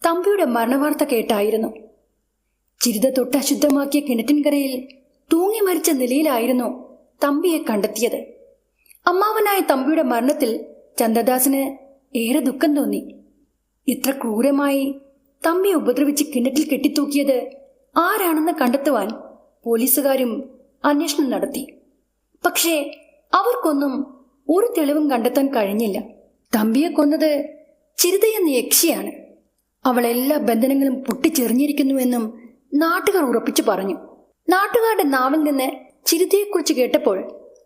തമ്പിയുടെ മരണവാർത്ത കേട്ടായിരുന്നു. ചിരിത തൊട്ട് അശുദ്ധമാക്കിയ കിണറ്റിൻകരയിൽ തൂങ്ങി മരിച്ച നിലയിലായിരുന്നു തമ്പിയെ കണ്ടെത്തിയത്. അമ്മാവനായ തമ്പിയുടെ മരണത്തിൽ ചന്ദ്രദാസിന് ഏറെ ദുഃഖം തോന്നി. ഇത്ര ക്രൂരമായി തമ്പിയെ ഉപദ്രവിച്ച് കിണറ്റിൽ കെട്ടിത്തൂക്കിയത് ആരാണെന്ന് കണ്ടെത്തുവാൻ പോലീസുകാരും അന്വേഷണം നടത്തി. പക്ഷേ അവർക്കൊന്നും ഒരു തെളിവും കണ്ടെത്താൻ കഴിഞ്ഞില്ല. തമ്പിയെ കൊന്നത് ചിരിതയെന്ന യക്ഷിയാണ്. അവൾ എല്ലാ ബന്ധനങ്ങളും പൊട്ടിച്ചെറിഞ്ഞിരിക്കുന്നുവെന്നും നാട്ടുകാർ ഉറപ്പിച്ചു പറഞ്ഞു. നാട്ടുകാരുടെ നാവിൽ നിന്ന് ചിരിതയെക്കുറിച്ച് കേട്ടപ്പോൾ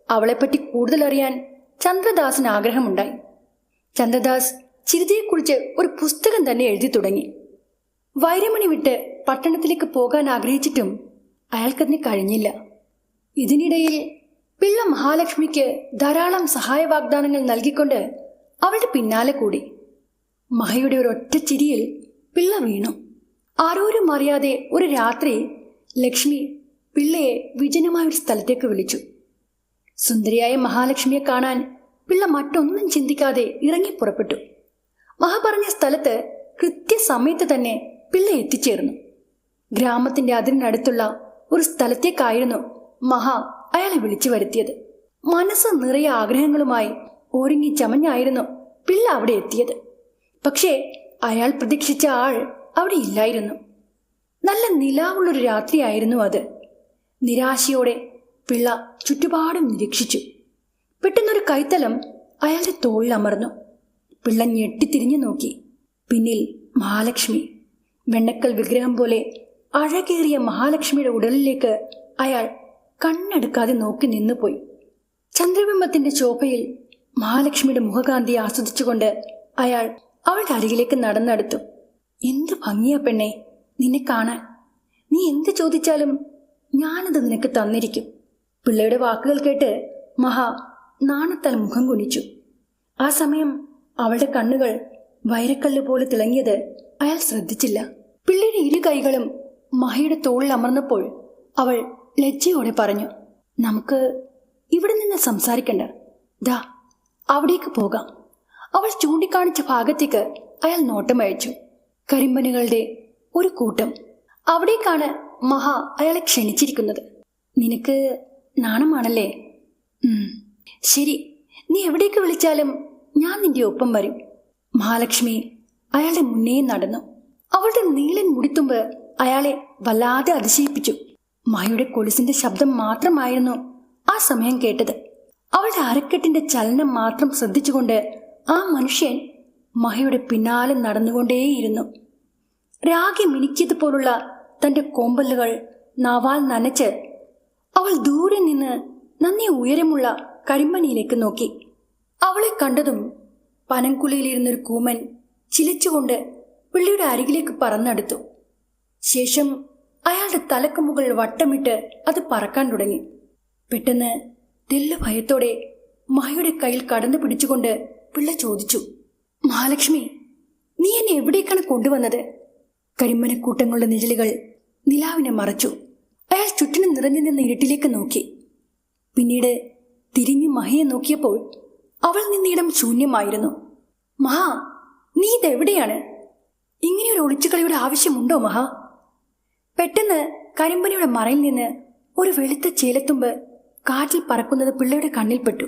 അവളെപ്പറ്റി കൂടുതൽ അറിയാൻ ചന്ദ്രദാസിന് ആഗ്രഹമുണ്ടായി. ചന്ദ്രദാസ് ചിരിതയെക്കുറിച്ച് ഒരു പുസ്തകം തന്നെ എഴുതി തുടങ്ങി. വൈരമണി വിട്ട് പട്ടണത്തിലേക്ക് പോകാൻ ആഗ്രഹിച്ചിട്ടും അയാൾക്കതിന് കഴിഞ്ഞില്ല. ഇതിനിടയിൽ പിള്ള മഹാലക്ഷ്മിക്ക് ധാരാളം സഹായ വാഗ്ദാനങ്ങൾ നൽകിക്കൊണ്ട് അവളുടെ പിന്നാലെ കൂടി. മഹയുടെ ഒരൊറ്റ ചിരിയിൽ പിള്ള വീണു. ആരോരും അറിയാതെ ഒരു രാത്രി ലക്ഷ്മി പിള്ളയെ വിജനമായൊരു സ്ഥലത്തേക്ക് വിളിച്ചു. സുന്ദരിയായ മഹാലക്ഷ്മിയെ കാണാൻ പിള്ള മറ്റൊന്നും ചിന്തിക്കാതെ ഇറങ്ങി പുറപ്പെട്ടു. മഹ പറഞ്ഞ സ്ഥലത്ത് കൃത്യസമയത്ത് തന്നെ പിള്ള എത്തിച്ചേർന്നു. ഗ്രാമത്തിന്റെ അതിരിനടുത്തുള്ള ഒരു സ്ഥലത്തേക്കായിരുന്നു മഹ അയാളെ വിളിച്ചു വരുത്തിയത്. മനസ്സ് നിറയെ ആഗ്രഹങ്ങളുമായി ഒരുങ്ങി ചമഞ്ഞായിരുന്നു പിള്ള അവിടെ എത്തിയത്. പക്ഷേ അയാൾ പ്രതീക്ഷിച്ച ആൾ അവിടെ ഇല്ലായിരുന്നു. നല്ല നിലാവുള്ളൊരു രാത്രിയായിരുന്നു അത്. നിരാശയോടെ പിള്ള ചുറ്റുപാടും നിരീക്ഷിച്ചു. പെട്ടെന്നൊരു കൈത്തലം അയാളുടെ തോളിൽ അമർന്നു. പിള്ള ഞെട്ടിത്തിരിഞ്ഞു നോക്കി. പിന്നിൽ മഹാലക്ഷ്മി. വെണ്ണക്കൽ വിഗ്രഹം പോലെ അഴകേറിയ മഹാലക്ഷ്മിയുടെ ഉടലിലേക്ക് അയാൾ കണ്ണെടുക്കാതെ നോക്കി നിന്നുപോയി. ചന്ദ്രബിംബത്തിന്റെ ശോഭയിൽ മഹാലക്ഷ്മിയുടെ മുഖകാന്തിയെ ആസ്വദിച്ചുകൊണ്ട് അയാൾ അവളുടെ അരികിലേക്ക് നടന്നെടുത്തു. എന്ത് ഭംഗിയാ പെണ്ണെ നിന്നെ കാണാൻ. നീ എന്ത് ചോദിച്ചാലും ഞാനത് നിനക്ക് തന്നിരിക്കും. പിള്ളയുടെ വാക്കുകൾ കേട്ട് മഹ നാണത്താൽ മുഖം കുനിച്ചു. ആ സമയം അവളുടെ കണ്ണുകൾ വൈരക്കല്ല് പോലെ തിളങ്ങിയത് അയാൾ ശ്രദ്ധിച്ചില്ല. പിള്ളയുടെ ഇരു കൈകളും മഹയുടെ തോളിൽ അമർന്നപ്പോൾ അവൾ ലജ്ജയോടെ പറഞ്ഞു, നമുക്ക് ഇവിടെ നിന്ന് സംസാരിക്കണ്ട, ദാ അവിടേക്ക് പോകാം. അവൾ ചൂണ്ടിക്കാണിച്ച ഭാഗത്തേക്ക് അയാൾ നോട്ടമയച്ചു. കരിമ്പനുകളുടെ ഒരു കൂട്ടം. അവിടേക്കാണ് മഹ അയാളെ ക്ഷണിച്ചിരിക്കുന്നത്. നിനക്ക് നാണമാണല്ലേ? ശരി, നീ എവിടേക്ക് വിളിച്ചാലും ഞാൻ നിന്റെ ഒപ്പം വരും. മഹാലക്ഷ്മി അയാളുടെ മുന്നേ നടന്നു. അവളുടെ നീളൻ മുടിത്തുമ്പ് അയാളെ വല്ലാതെ അതിശയിപ്പിച്ചു. മഹയുടെ കൊലുസിന്റെ ശബ്ദം മാത്രമായിരുന്നു ആ സമയം കേട്ടത്. അവളുടെ അരക്കെട്ടിന്റെ ചലനം മാത്രം ശ്രദ്ധിച്ചുകൊണ്ട് ആ മനുഷ്യൻ മഹയുടെ പിന്നാലെ നടന്നുകൊണ്ടേയിരുന്നു. രാഗി മിനുക്കിയതുപോലുള്ള തന്റെ കോമ്പല്ലുകൾ നാവാൽ നനച്ച് അവൾ ദൂരെ നിന്ന് നന്നേ ഉയരമുള്ള കരിമ്പനിയിലേക്ക് നോക്കി. അവളെ കണ്ടതും പനംകുലയിലിരുന്നൊരു കൂമൻ ചിലച്ചുകൊണ്ട് പിള്ളിയുടെ അരികിലേക്ക് പറന്നെടുത്തു. ശേഷം അയാളുടെ തലക്ക് മുകളിൽ വട്ടമിട്ട് അത് പറക്കാൻ തുടങ്ങി. പെട്ടെന്ന് തെല്ലു ഭയത്തോടെ മഹയുടെ കയ്യിൽ കടന്നു പിടിച്ചുകൊണ്ട് പിള്ള ചോദിച്ചു, മഹാലക്ഷ്മി, നീ എന്നെ എവിടേക്കാണ് കൊണ്ടുവന്നത്? കരിമ്പനക്കൂട്ടങ്ങളുടെ നിഴലുകൾ നിലാവിനെ മറച്ചു. അയാൾ ചുറ്റിനും നിറഞ്ഞു നിന്ന ഇരുട്ടിലേക്ക് നോക്കി. പിന്നീട് തിരിഞ്ഞു മഹയെ നോക്കിയപ്പോൾ അവൾ നിന്നിടം ശൂന്യമായിരുന്നു. മഹാ, നീ ഇതെവിടെയാണ്? ഇങ്ങനെയൊരു ഒളിച്ചുകളിയുടെ ആവശ്യമുണ്ടോ മഹാ? പെട്ടെന്ന് കരിമ്പനിയുടെ മറയിൽ നിന്ന് ഒരു വെളുത്ത ചേലത്തുമ്പ് കാറ്റിൽ പറക്കുന്നത് പിള്ളയുടെ കണ്ണിൽപ്പെട്ടു.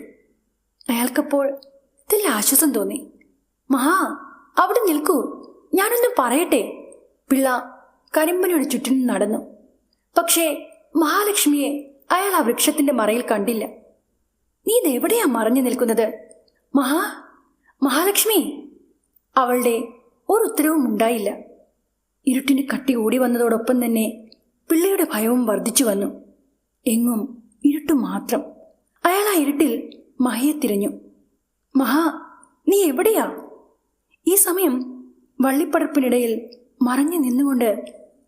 അയാൾക്കപ്പോൾ ഇതിൽ ആശ്വാസം തോന്നി. മഹാ, അവിടെ നിൽക്കൂ, ഞാനൊന്നും പറയട്ടെ. പിള്ള കരിമ്പനിയുടെ ചുറ്റിനും നടന്നു. പക്ഷേ മഹാലക്ഷ്മിയെ അയാൾ ആ വൃക്ഷത്തിന്റെ മറയിൽ കണ്ടില്ല. നീ ഇതെവിടെയാ മറഞ്ഞു നിൽക്കുന്നത്? മഹാലക്ഷ്മി! അവളുടെ ഒരു ഉത്തരവും ഉണ്ടായില്ല. ഇരുട്ടിന് കട്ടി ഓടി വന്നതോടൊപ്പം തന്നെ പിള്ളയുടെ ഭയവും വർദ്ധിച്ചു വന്നു. എങ്ങും ഇരുട്ടു മാത്രം. അയാൾ ആ ഇരുട്ടിൽ മഹയെ തിരഞ്ഞു. നീ എവിടെയാ? ഈ സമയം വള്ളിപ്പടർപ്പിനിടയിൽ മറഞ്ഞു നിന്നുകൊണ്ട്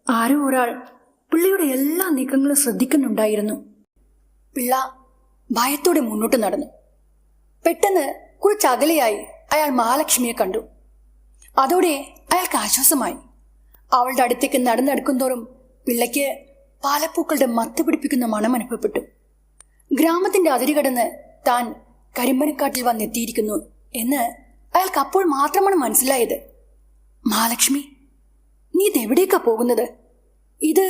ആരോ ഒരാൾ പിള്ളയുടെ എല്ലാ നീക്കങ്ങളും ശ്രദ്ധിക്കുന്നുണ്ടായിരുന്നു. പിള്ള ഭയത്തോടെ മുന്നോട്ട് നടന്നു. പെട്ടെന്ന് കുറച്ചകലെയായി അയാൾ മഹാലക്ഷ്മിയെ കണ്ടു. അതോടെ അയാൾക്ക് ആശ്വാസമായി. അവളുടെ അടുത്തേക്ക് നടന്നെടുക്കുന്തോറും പിള്ളയ്ക്ക് പാലപ്പൂക്കളുടെ മത്ത് പിടിപ്പിക്കുന്ന മണം അനുഭവപ്പെട്ടു. ഗ്രാമത്തിന്റെ അതിര് കടന്ന് താൻ കരിമ്പനക്കാട്ടിൽ വന്നെത്തിയിരിക്കുന്നു എന്ന് അയാൾക്ക് അപ്പോൾ മാത്രമാണ് മനസ്സിലായത്. മഹാലക്ഷ്മി, നീ ഇതെവിടേക്കാ പോകുന്നത്? ഇത്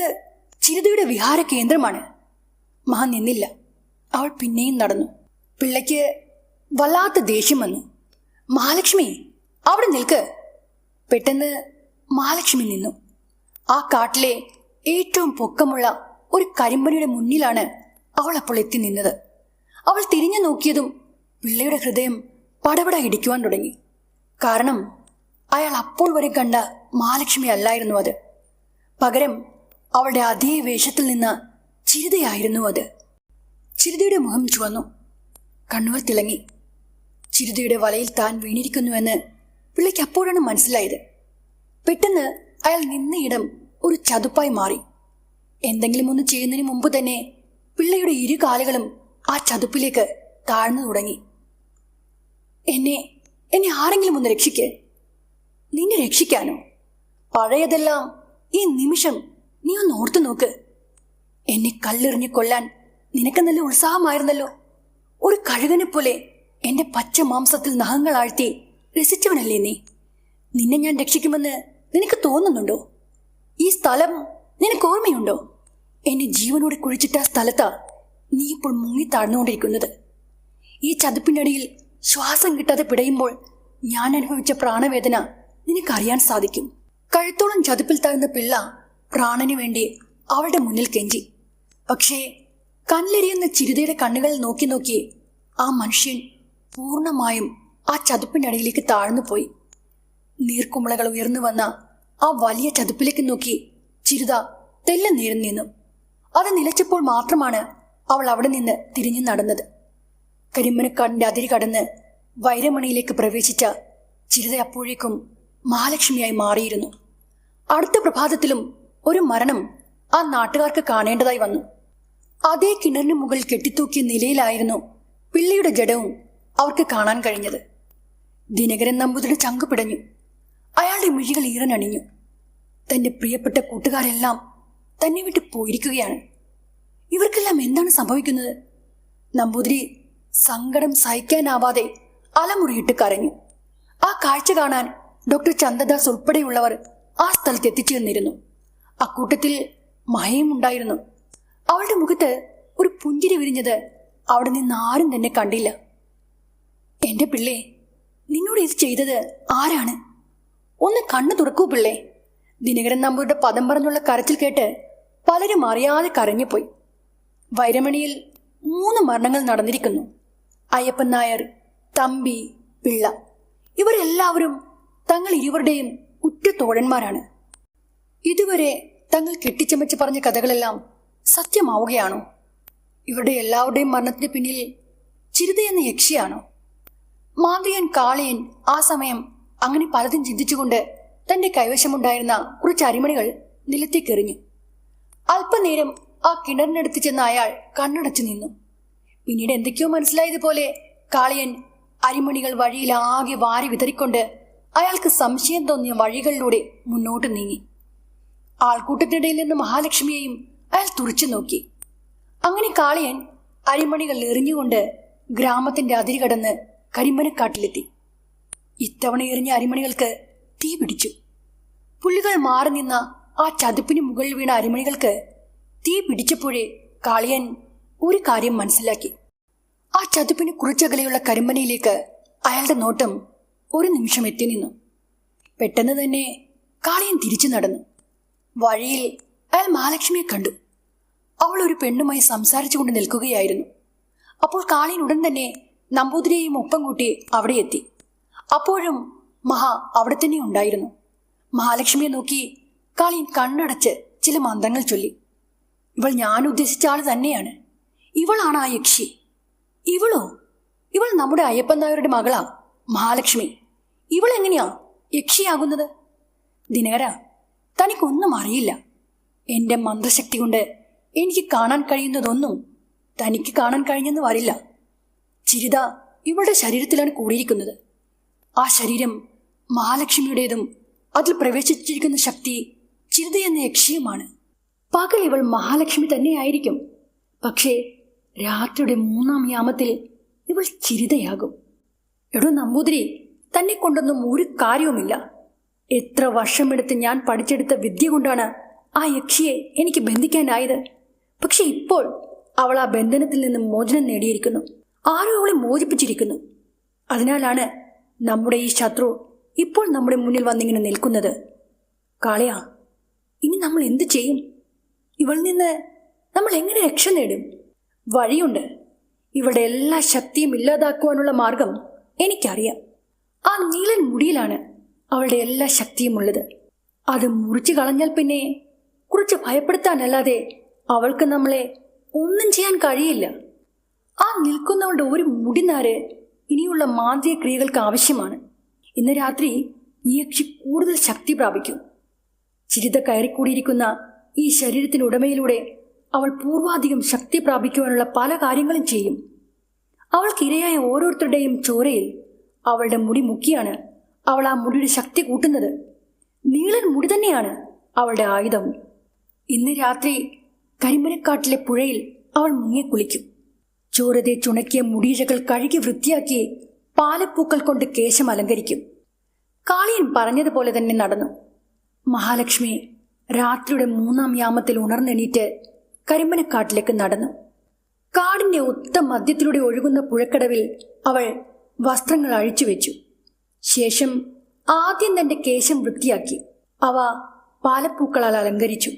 ചിരിതയുടെ വിഹാര കേന്ദ്രമാണ്. മഹ നിന്നില്ല. അവൾ പിന്നെയും നടന്നു. പിള്ളയ്ക്ക് വല്ലാത്ത ദേഷ്യം വന്നു. മഹാലക്ഷ്മി, അവിടെ നിൽക്ക്! പെട്ടെന്ന് മഹാലക്ഷ്മി നിന്നു. ആ കാട്ടിലെ ഏറ്റവും പൊക്കമുള്ള ഒരു കരിമ്പനിയുടെ മുന്നിലാണ് അവൾ അപ്പോൾ എത്തി നിന്നത്. അവൾ തിരിഞ്ഞു നോക്കിയതും പിള്ളയുടെ ഹൃദയം പടപട ഇടിക്കുവാൻ തുടങ്ങി. കാരണം അയാൾ അപ്പോൾ വരെ കണ്ട മഹാലക്ഷ്മി അല്ലായിരുന്നു അത്. പകരം അവളുടെ അതേ വേഷത്തിൽ നിന്ന് ചിരിതയായിരുന്നു അത്. ചിരിതയുടെ മുഖം ചുവന്നു, കണ്ണുകൾ തിളങ്ങി. ചിരിതയുടെ വലയിൽ താൻ വീണിരിക്കുന്നുവെന്ന് പിള്ളയ്ക്ക് അപ്പോഴാണ് മനസ്സിലായത്. പെട്ടെന്ന് അയാൾ നിന്ന ഇടം ഒരു ചതുപ്പായി മാറി. എന്തെങ്കിലും ഒന്ന് ചെയ്യുന്നതിന് മുമ്പ് തന്നെ പിള്ളയുടെ ഇരു കാലുകളും ആ ചതുപ്പിലേക്ക് താഴ്ന്നു തുടങ്ങി. എന്നെ ആരെങ്കിലും ഒന്ന് രക്ഷിക്ക്! നിന്നെ രക്ഷിക്കാനോ? പഴയതെല്ലാം ഈ നിമിഷം നീ ഒന്ന് ഓർത്തു നോക്ക്. എന്നെ കല്ലെറിഞ്ഞ് കൊല്ലാൻ നിനക്ക് നല്ല ഉത്സാഹമായിരുന്നല്ലോ. ഒരു കഴുകനെ പോലെ എന്റെ പച്ച മാംസത്തിൽ നഖങ്ങൾ ആഴ്ത്തി രസിച്ചവനല്ലേ നീ? നിന്നെ ഞാൻ രക്ഷിക്കുമെന്ന് നിനക്ക് തോന്നുന്നുണ്ടോ? ഈ സ്ഥലം നിനക്ക് ഓർമ്മയുണ്ടോ? എന്നെ ജീവനോടെ കുഴിച്ചിട്ട സ്ഥലത്താ നീ ഇപ്പോൾ മുങ്ങി താഴ്ന്നുകൊണ്ടിരിക്കുന്നത്. ഈ ചതുപ്പിനടിയിൽ ശ്വാസം കിട്ടാതെ പിടയുമ്പോൾ ഞാൻ അനുഭവിച്ച പ്രാണവേദന നിനക്കറിയാൻ സാധിക്കും. കഴുത്തോളം ചതുപ്പിൽ താഴ്ന്ന പിള്ള പ്രാണന് വേണ്ടി അവളുടെ മുന്നിൽ കെഞ്ചി. പക്ഷേ കണ്ണിലെരിയുന്ന ചിരിതയുടെ കണ്ണുകളിൽ നോക്കി നോക്കി ആ മനുഷ്യൻ പൂർണ്ണമായും ആ ചതുപ്പിനടിയിലേക്ക് താഴ്ന്നു പോയി. നീർക്കുമ്പളകൾ ഉയർന്നു വന്ന ആ വലിയ ചതുപ്പിലേക്ക് നോക്കി ചിരിത തെല്ലും നേരം നിന്നു. അത് നിലച്ചപ്പോൾ മാത്രമാണ് അവൾ അവിടെ നിന്ന് തിരിഞ്ഞു നടന്നത്. കരിമ്പനക്കാടിന്റെ അതിരി കടന്ന് വൈരമണിയിലേക്ക് പ്രവേശിച്ച ചിരിത അപ്പോഴേക്കും മഹാലക്ഷ്മിയായി മാറിയിരുന്നു. അടുത്ത പ്രഭാതത്തിലും ഒരു മരണം ആ നാട്ടുകാർക്ക് കാണേണ്ടതായി വന്നു. അതേ കിണറിന് മുകളിൽ കെട്ടിത്തൂക്കിയ നിലയിലായിരുന്നു പിള്ളയുടെ ജഡവും അവർക്ക് കാണാൻ കഴിഞ്ഞത്. ദിനകരൻ നമ്പൂതിരിയുടെ ചങ്കു പിടഞ്ഞു. അയാളുടെ മിഴികൾ ഈറനണിഞ്ഞു. തന്റെ പ്രിയപ്പെട്ട കൂട്ടുകാരെല്ലാം തന്നെ വിട്ട് പോയിരിക്കുകയാണ്. ഇവർക്കെല്ലാം എന്താണ് സംഭവിക്കുന്നത്? നമ്പൂതിരി സങ്കടം സഹിക്കാനാവാതെ അലമുറിയിട്ട് കരഞ്ഞു. ആ കാഴ്ച കാണാൻ ഡോക്ടർ ചന്ദ്രദാസ് ഉൾപ്പെടെയുള്ളവർ ആ സ്ഥലത്ത് എത്തിച്ചേർന്നിരുന്നു. അക്കൂട്ടത്തിൽ മഹയും ഉണ്ടായിരുന്നു. അവളുടെ മുഖത്ത് ഒരു പുഞ്ചിരി വിരിഞ്ഞത് അവിടെ നിന്ന് ആരും തന്നെ കണ്ടില്ല. എന്റെ പിള്ളേ, നിന്നോട് ഇത് ചെയ്തത് ആരാണ്? ഒന്ന് കണ്ണു തുറക്കൂ പിള്ളേ. ദിനകരൻ നമ്പൂരുടെ പദം പറഞ്ഞുള്ള കരച്ചിൽ കേട്ട് പലരും അറിയാതെ കരഞ്ഞുപോയി. വൈരമണിയിൽ 3 മരണങ്ങൾ നടന്നിരിക്കുന്നു. അയ്യപ്പൻ നായർ, തമ്പി, പിള്ള ഇവരെല്ലാവരും തങ്ങൾ ഇരുവരുടെയും ഉറ്റ തോഴന്മാരാണ്. ഇതുവരെ തങ്ങൾ കെട്ടിച്ചമച്ച് പറഞ്ഞ കഥകളെല്ലാം സത്യമാവുകയാണോ? ഇവരുടെ എല്ലാവരുടെയും മരണത്തിന് പിന്നിൽ ചിരിതയെന്ന യക്ഷിയാണോ? മാന്ത്രികൻ കാളിയൻ ആ സമയം അങ്ങനെ പലതും ചിന്തിച്ചുകൊണ്ട് തന്റെ കൈവശമുണ്ടായിരുന്ന കുറച്ച് അരിമണികൾ നിലത്തേക്കെറിഞ്ഞു. അല്പനേരം ആ കിണറിനടുത്ത് ചെന്ന അയാൾ കണ്ണടച്ചു നിന്നു. പിന്നീട് എന്തൊക്കെയോ മനസ്സിലായതുപോലെ കാളിയൻ അരിമണികൾ വഴിയിലാകെ വാരി വിതറിക്കൊണ്ട് അയാൾക്ക് സംശയം തോന്നിയ വഴികളിലൂടെ മുന്നോട്ട് നീങ്ങി. ആൾക്കൂട്ടത്തിനിടയിൽ നിന്ന് മഹാലക്ഷ്മിയെയും അയാൾ തുറച്ചു നോക്കി. അങ്ങനെ കാളിയൻ അരിമണികൾ എറിഞ്ഞുകൊണ്ട് ഗ്രാമത്തിന്റെ അതിര് കടന്ന് കരിമ്പനക്കാട്ടിലെത്തി. ഇത്തവണ എറിഞ്ഞ അരിമണികൾക്ക് തീ പിടിച്ചു. പുള്ളികൾ മാറി നിന്ന ആ ചതുപ്പിന് മുകളിൽ വീണ അരിമണികൾക്ക് തീ പിടിച്ചപ്പോഴേ കാളിയൻ ഒരു കാര്യം മനസ്സിലാക്കി. ആ ചതുപ്പിന് കുറച്ചകലെയുള്ള കരിമ്പനയിലേക്ക് അയാളുടെ നോട്ടം ഒരു നിമിഷം എത്തി നിന്നു. പെട്ടെന്ന് തന്നെ കാളിയൻ തിരിച്ചു നടന്നു. വഴിയിൽ അയാൾ മഹാലക്ഷ്മിയെ കണ്ടു. അവൾ ഒരു പെണ്ണുമായി സംസാരിച്ചുകൊണ്ട് നിൽക്കുകയായിരുന്നു. അപ്പോൾ കാളിയൻ ഉടൻ തന്നെ നമ്പൂതിരിയെയും ഒപ്പം കൂട്ടി അവിടെ എത്തി. അപ്പോഴും മഹാ അവിടെ തന്നെ ഉണ്ടായിരുന്നു. മഹാലക്ഷ്മിയെ നോക്കി കാളിയൻ കണ്ണടച്ച് ചില മന്ത്രങ്ങൾ ചൊല്ലി. ഇവൾ ഞാൻ ഉദ്ദേശിച്ച ആൾ തന്നെയാണ്. ഇവളാണ് ആ യക്ഷി. ഇവളോ? ഇവൾ നമ്മുടെ അയ്യപ്പൻ നായരുടെ മകളാ, മഹാലക്ഷ്മി. ഇവൾ എങ്ങനെയാ യക്ഷിയാകുന്നത്? ദിനകര, തനിക്കൊന്നും അറിയില്ല. എൻ്റെ മന്ത്രശക്തി കൊണ്ട് എനിക്ക് കാണാൻ കഴിയുന്നതൊന്നും തനിക്ക് കാണാൻ കഴിഞ്ഞെന്ന് വരില്ല. ചിരിത ഇവളുടെ ശരീരത്തിലാണ് കൂടിയിരിക്കുന്നത്. ആ ശരീരം മഹാലക്ഷ്മിയുടേതും അതിൽ പ്രവേശിച്ചിരിക്കുന്ന ശക്തി ചിരിത എന്ന യക്ഷിയുമാണ്. പകൽ ഇവൾ മഹാലക്ഷ്മി തന്നെയായിരിക്കും. പക്ഷേ രാത്രിയുടെ 3-ാം യാമത്തിൽ ഇവൾ ചിരിതയാകും. എടോ നമ്പൂതിരി, തന്നെ കൊണ്ടൊന്നും ഒരു കാര്യവുമില്ല. എത്ര വർഷമെടുത്ത് ഞാൻ പഠിച്ചെടുത്ത വിദ്യ കൊണ്ടാണ് ആ യക്ഷിയെ എനിക്ക് ബന്ധിക്കാനായത്. പക്ഷെ ഇപ്പോൾ അവൾ ആ ബന്ധനത്തിൽ നിന്ന് മോചനം നേടിയിരിക്കുന്നു. ആരും അവളെ മോചിപ്പിച്ചിരിക്കുന്നു. അതിനാലാണ് നമ്മുടെ ഈ ശത്രു ഇപ്പോൾ നമ്മുടെ മുന്നിൽ വന്നിങ്ങനെ നിൽക്കുന്നത്. കാളിയ, ഇനി നമ്മൾ എന്തു ചെയ്യും? ഇവളിൽ നിന്ന് നമ്മൾ എങ്ങനെ രക്ഷ നേടും? വഴിയുണ്ട്. ഇവളുടെ എല്ലാ ശക്തിയും ഇല്ലാതാക്കുവാനുള്ള മാർഗം എനിക്കറിയാം. ആ നീലൻ മുടിയിലാണ് അവളുടെ എല്ലാ ശക്തിയും ഉള്ളത്. അത് മുറിച്ചു കളഞ്ഞാൽ പിന്നെ കുറച്ച് ഭയപ്പെടുത്താനല്ലാതെ അവൾക്ക് നമ്മളെ ഒന്നും ചെയ്യാൻ കഴിയില്ല. ആ നിൽക്കുന്നവളുടെ ഒരു മുടിനാര് ഇനിയുള്ള മാന്ത്രിക ക്രിയകൾക്ക് ആവശ്യമാണ്. ഇന്ന് രാത്രി ഈ യക്ഷി കൂടുതൽ ശക്തി പ്രാപിക്കും. ചിരിത കയറിക്കൂടിയിരിക്കുന്ന ഈ ശരീരത്തിനുടമയിലൂടെ അവൾ പൂർവാധികം ശക്തി പ്രാപിക്കുവാനുള്ള പല കാര്യങ്ങളും ചെയ്യും. അവൾക്കിരയായ ഓരോരുത്തരുടെയും ചോരയിൽ അവളുടെ മുടി മുക്കിയാണ് അവൾ ആ മുടിയുടെ ശക്തി കൂട്ടുന്നത്. നീളൻ മുടി തന്നെയാണ് അവളുടെ ആയുധം. ഇന്ന് രാത്രി കരിമ്പനക്കാട്ടിലെ പുഴയിൽ അവൾ മുങ്ങിക്കുളിക്കും. ചോരതെ ചുണക്കിയ മുടിയിഴകൾ കഴുകി വൃത്തിയാക്കി പാലപ്പൂക്കൾ കൊണ്ട് കേശം അലങ്കരിക്കും. കാളിയൻ പറഞ്ഞതുപോലെ തന്നെ നടന്നു. മഹാലക്ഷ്മി രാത്രിയുടെ 3-ാം യാമത്തിൽ ഉണർന്നെണീറ്റ് കരിമ്പനക്കാട്ടിലേക്ക് നടന്നു. കാടിന്റെ ഒത്ത മധ്യത്തിലൂടെ ഒഴുകുന്ന പുഴക്കടവിൽ അവൾ വസ്ത്രങ്ങൾ അഴിച്ചുവെച്ചു. ശേഷം ആദ്യം തന്റെ കേശം വൃത്തിയാക്കി അവ പാലപ്പൂക്കളാൽ അലങ്കരിച്ചു.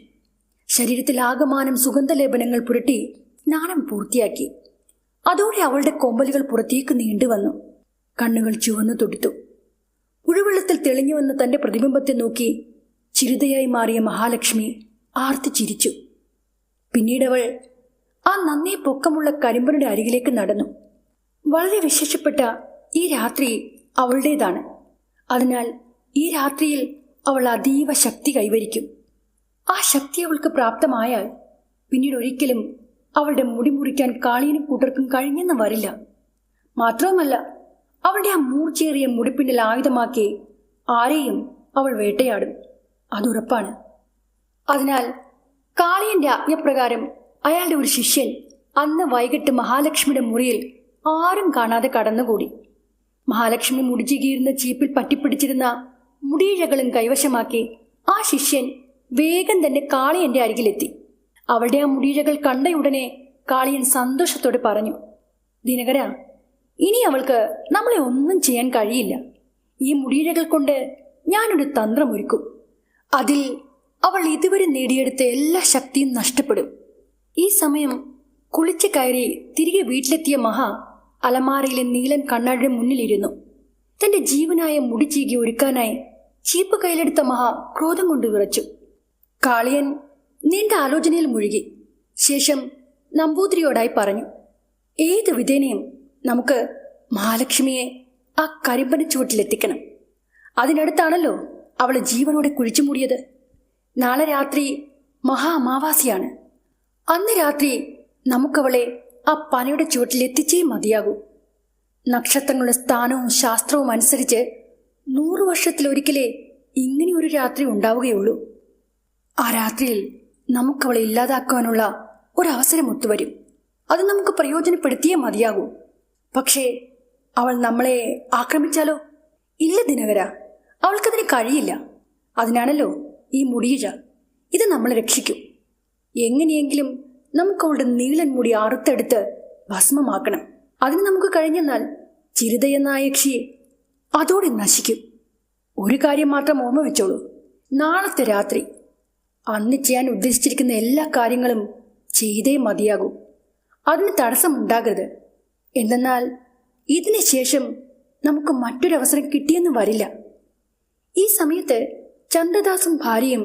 ശരീരത്തിൽ ആകമാനം സുഗന്ധലേപനങ്ങൾ പുരട്ടി സ്നാനം പൂർത്തിയാക്കി. അതോടെ അവളുടെ കൊമ്പലുകൾ പുറത്തേക്ക് നീണ്ടുവന്നു. കണ്ണുകൾ ചുവന്നു തുടിത്തു. പുഴവെള്ളത്തിൽ തെളിഞ്ഞു വന്ന തന്റെ പ്രതിബിംബത്തെ നോക്കി ചിരിതയായി മാറിയ മഹാലക്ഷ്മി ആർത്ത് ചിരിച്ചു. പിന്നീടവൾ ആ നന്നേ പൊക്കമുള്ള കരിമ്പനുടെ അരികിലേക്ക് നടന്നു. വളരെ വിശേഷപ്പെട്ട ഈ രാത്രി അവളുടേതാണ്. അതിനാൽ ഈ രാത്രിയിൽ അവൾ അതീവ ശക്തി കൈവരിക്കും. ആ ശക്തി അവൾക്ക് പ്രാപ്തമായാൽ പിന്നീട് ഒരിക്കലും അവളുടെ മുടി മുറിക്കാൻ കാളിയനും കൂട്ടർക്കും കഴിഞ്ഞെന്ന് വരില്ല. മാത്രവുമല്ല, അവളുടെ ആ മൂർച്ചേറിയ മുടിപ്പിന്നിൽ ആയുധമാക്കി ആരെയും അവൾ വേട്ടയാടും. അതുറപ്പാണ്. അതിനാൽ കാളിയന്റെ ആജ്ഞപ്രകാരം അയാളുടെ ഒരു ശിഷ്യൻ അന്ന് വൈകിട്ട് മഹാലക്ഷ്മിയുടെ മുറിയിൽ ആരും കാണാതെ കടന്നുകൂടി. മഹാലക്ഷ്മി മുടിചികിയിരുന്ന ചീപ്പിൽ പറ്റിപ്പിടിച്ചിരുന്ന മുടിയിഴകളും കൈവശമാക്കി ആ ശിഷ്യൻ വേഗം തന്നെ കാളിയന്റെ അരികിലെത്തി. അവളുടെ ആ മുടിയിഴകൾ കണ്ടയുടനെ കാളിയൻ സന്തോഷത്തോടെ പറഞ്ഞു, ദിനകര, ഇനി അവൾക്ക് നമ്മളെ ഒന്നും ചെയ്യാൻ കഴിയില്ല. ഈ മുടിയിഴകൾ കൊണ്ട് ഞാനൊരു തന്ത്രമൊരുക്കും. അതിൽ അവൾ ഇതുവരെ നേടിയെടുത്ത എല്ലാ ശക്തിയും നഷ്ടപ്പെടും. ഈ സമയം കുളിച്ചു കയറി തിരികെ വീട്ടിലെത്തിയ മഹാ അലമാരയിലെ നീലൻ കണ്ണാടിയുടെ മുന്നിലിരുന്നു. തന്റെ ജീവനായ മുടി ചീകി ഒരുക്കാനായി ചീപ്പ് കയ്യിലെടുത്ത മഹാ ക്രോധം കൊണ്ട് വിറച്ചു. കാളിയൻ നീണ്ട ആലോചനയിൽ മുഴുകി. ശേഷം നമ്പൂതിരിയോടായി പറഞ്ഞു, ഏത് വിധേനയും നമുക്ക് മഹാലക്ഷ്മിയെ ആ കരിമ്പന ചുവട്ടിലെത്തിക്കണം. അതിനടുത്താണല്ലോ അവളെ ജീവനോടെ കുഴിച്ചു മൂടിയത്. നാളെ രാത്രി മഹാ അമാവാസിയാണ്. അന്ന് രാത്രി നമുക്കവളെ ആ പനയുടെ ചുവട്ടിലെത്തിച്ചേ മതിയാകൂ. നക്ഷത്രങ്ങളുടെ സ്ഥാനവും ശാസ്ത്രവും അനുസരിച്ച് 100 വർഷത്തിലൊരിക്കലേ ഇങ്ങനെയൊരു രാത്രി ഉണ്ടാവുകയുള്ളൂ. ആ രാത്രിയിൽ നമുക്കവളെ ഇല്ലാതാക്കാനുള്ള ഒരവസരം ഒത്തുവരും. അത് നമുക്ക് പ്രയോജനപ്പെടുത്തിയേ മതിയാകൂ. പക്ഷേ അവൾ നമ്മളെ ആക്രമിച്ചാലോ? ഇല്ല ദിനകര, അവൾക്കതിന് കഴിയില്ല. അതിനാണല്ലോ ഈ മുടിയിഴ. ഇത് നമ്മളെ രക്ഷിക്കും. എങ്ങനെയെങ്കിലും നമുക്കവളുടെ നീളൻ മുടി അറുത്തെടുത്ത് ഭസ്മമാക്കണം. അതിന് നമുക്ക് കഴിഞ്ഞെന്നാൽ ചിരിതയെന്ന യക്ഷി അതോടെ നശിക്കും. ഒരു കാര്യം മാത്രം ഓർമ്മ വെച്ചോളൂ, നാളത്തെ രാത്രി അന്ന് ചെയ്യാൻ ഉദ്ദേശിച്ചിരിക്കുന്ന എല്ലാ കാര്യങ്ങളും ചെയ്തേ മതിയാകൂ. അതിന് തടസ്സമുണ്ടാകരുത്. എന്തെന്നാൽ ഇതിന് ശേഷം നമുക്ക് മറ്റൊരവസരം കിട്ടിയെന്ന് വരില്ല. ഈ സമയത്ത് ചന്ദ്രദാസും ഭാര്യയും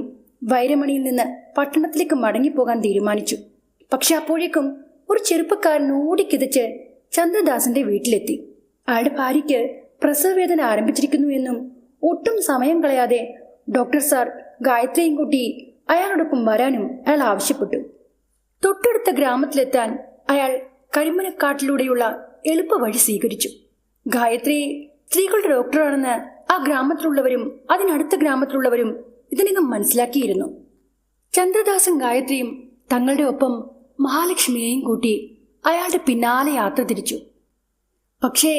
വൈരമണിയിൽ നിന്ന് പട്ടണത്തിലേക്ക് മടങ്ങിപ്പോകാൻ തീരുമാനിച്ചു. പക്ഷെ അപ്പോഴേക്കും ഒരു ചെറുപ്പക്കാരൻ ഓടിക്കിതച്ച് ചന്ദ്രദാസിന്റെ വീട്ടിലെത്തി. അയാളുടെ ഭാര്യയ്ക്ക് പ്രസവവേദന ആരംഭിച്ചിരിക്കുന്നു എന്നും ഒട്ടും സമയം കളയാതെ ഡോക്ടർ സാർ ഗായത്രിയും കൂട്ടി അയാളോടൊപ്പം വരാനും അയാൾ ആവശ്യപ്പെട്ടു. തൊട്ടടുത്ത ഗ്രാമത്തിലെത്താൻ അയാൾ കരിമനക്കാട്ടിലൂടെയുള്ള എളുപ്പ വഴി സ്വീകരിച്ചു. ഗായത്രി സ്ത്രീകളുടെ ഡോക്ടറാണെന്ന് ആ ഗ്രാമത്തിലുള്ളവരും അതിനടുത്ത ഗ്രാമത്തിലുള്ളവരും ഇതിനകം മനസ്സിലാക്കിയിരുന്നു. ചന്ദ്രദാസും ഗായത്രിയും തങ്ങളുടെ ഒപ്പം മഹാലക്ഷ്മിയെയും കൂട്ടി അയാളുടെ പിന്നാലെ യാത്ര തിരിച്ചു. പക്ഷേ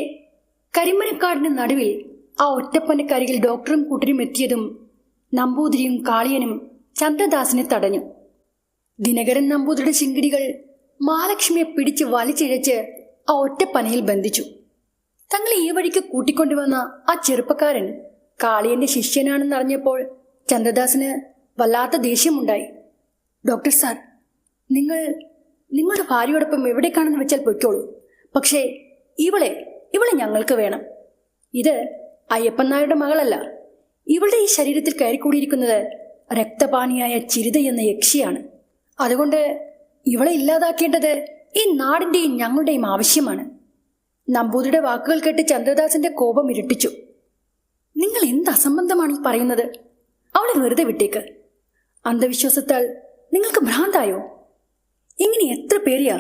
കരിമനക്കാടിന് നടുവിൽ ആ ഒറ്റപ്പനക്കരികിൽ ഡോക്ടറും കൂട്ടരും എത്തിയതും നമ്പൂതിരിയും കാളിയനും ചന്ദ്രദാസിനെ തടഞ്ഞു. ദിനകരൻ നമ്പൂതിരിയുടെ ശിങ്കിടികൾ മഹാലക്ഷ്മിയെ പിടിച്ച് വലിച്ചിഴച്ച് ആ ഒറ്റപ്പനയിൽ ബന്ധിച്ചു. തങ്ങളെ ഈ വഴിക്ക് കൂട്ടിക്കൊണ്ടുവന്ന ആ ചെറുപ്പക്കാരൻ കാളിയന്റെ ശിഷ്യനാണെന്നറിഞ്ഞപ്പോൾ ചന്ദ്രദാസിന് വല്ലാത്ത ദേഷ്യമുണ്ടായി. ഡോക്ടർ സാർ, നിങ്ങളുടെ ഭാര്യയോടൊപ്പം എവിടേക്കാണെന്ന് വെച്ചാൽ പൊയ്ക്കോളൂ. പക്ഷേ ഇവളെ ഞങ്ങൾക്ക് വേണം. ഇത് അയ്യപ്പൻ നായരുടെ മകളല്ല. ഇവളുടെ ഈ ശരീരത്തിൽ കയറിക്കൂടിയിരിക്കുന്നത് രക്തപാനിയായ ചിരിത എന്ന യക്ഷിയാണ്. അതുകൊണ്ട് ഇവളെ ഇല്ലാതാക്കേണ്ടത് ഈ നാടിന്റെയും ഞങ്ങളുടെയും ആവശ്യമാണ്. നമ്പൂതിരിയുടെ വാക്കുകൾ കേട്ട് ചന്ദ്രദാസിന്റെ കോപം ഇരട്ടിച്ചു. നിങ്ങൾ എന്ത് അസംബന്ധമാണ് ഈ പറയുന്നത്? അവളെ വെറുതെ വിട്ടേക്ക്. അന്ധവിശ്വാസത്താൽ നിങ്ങൾക്ക് ഭ്രാന്തായോ? ഇങ്ങനെ എത്ര പേരെയാ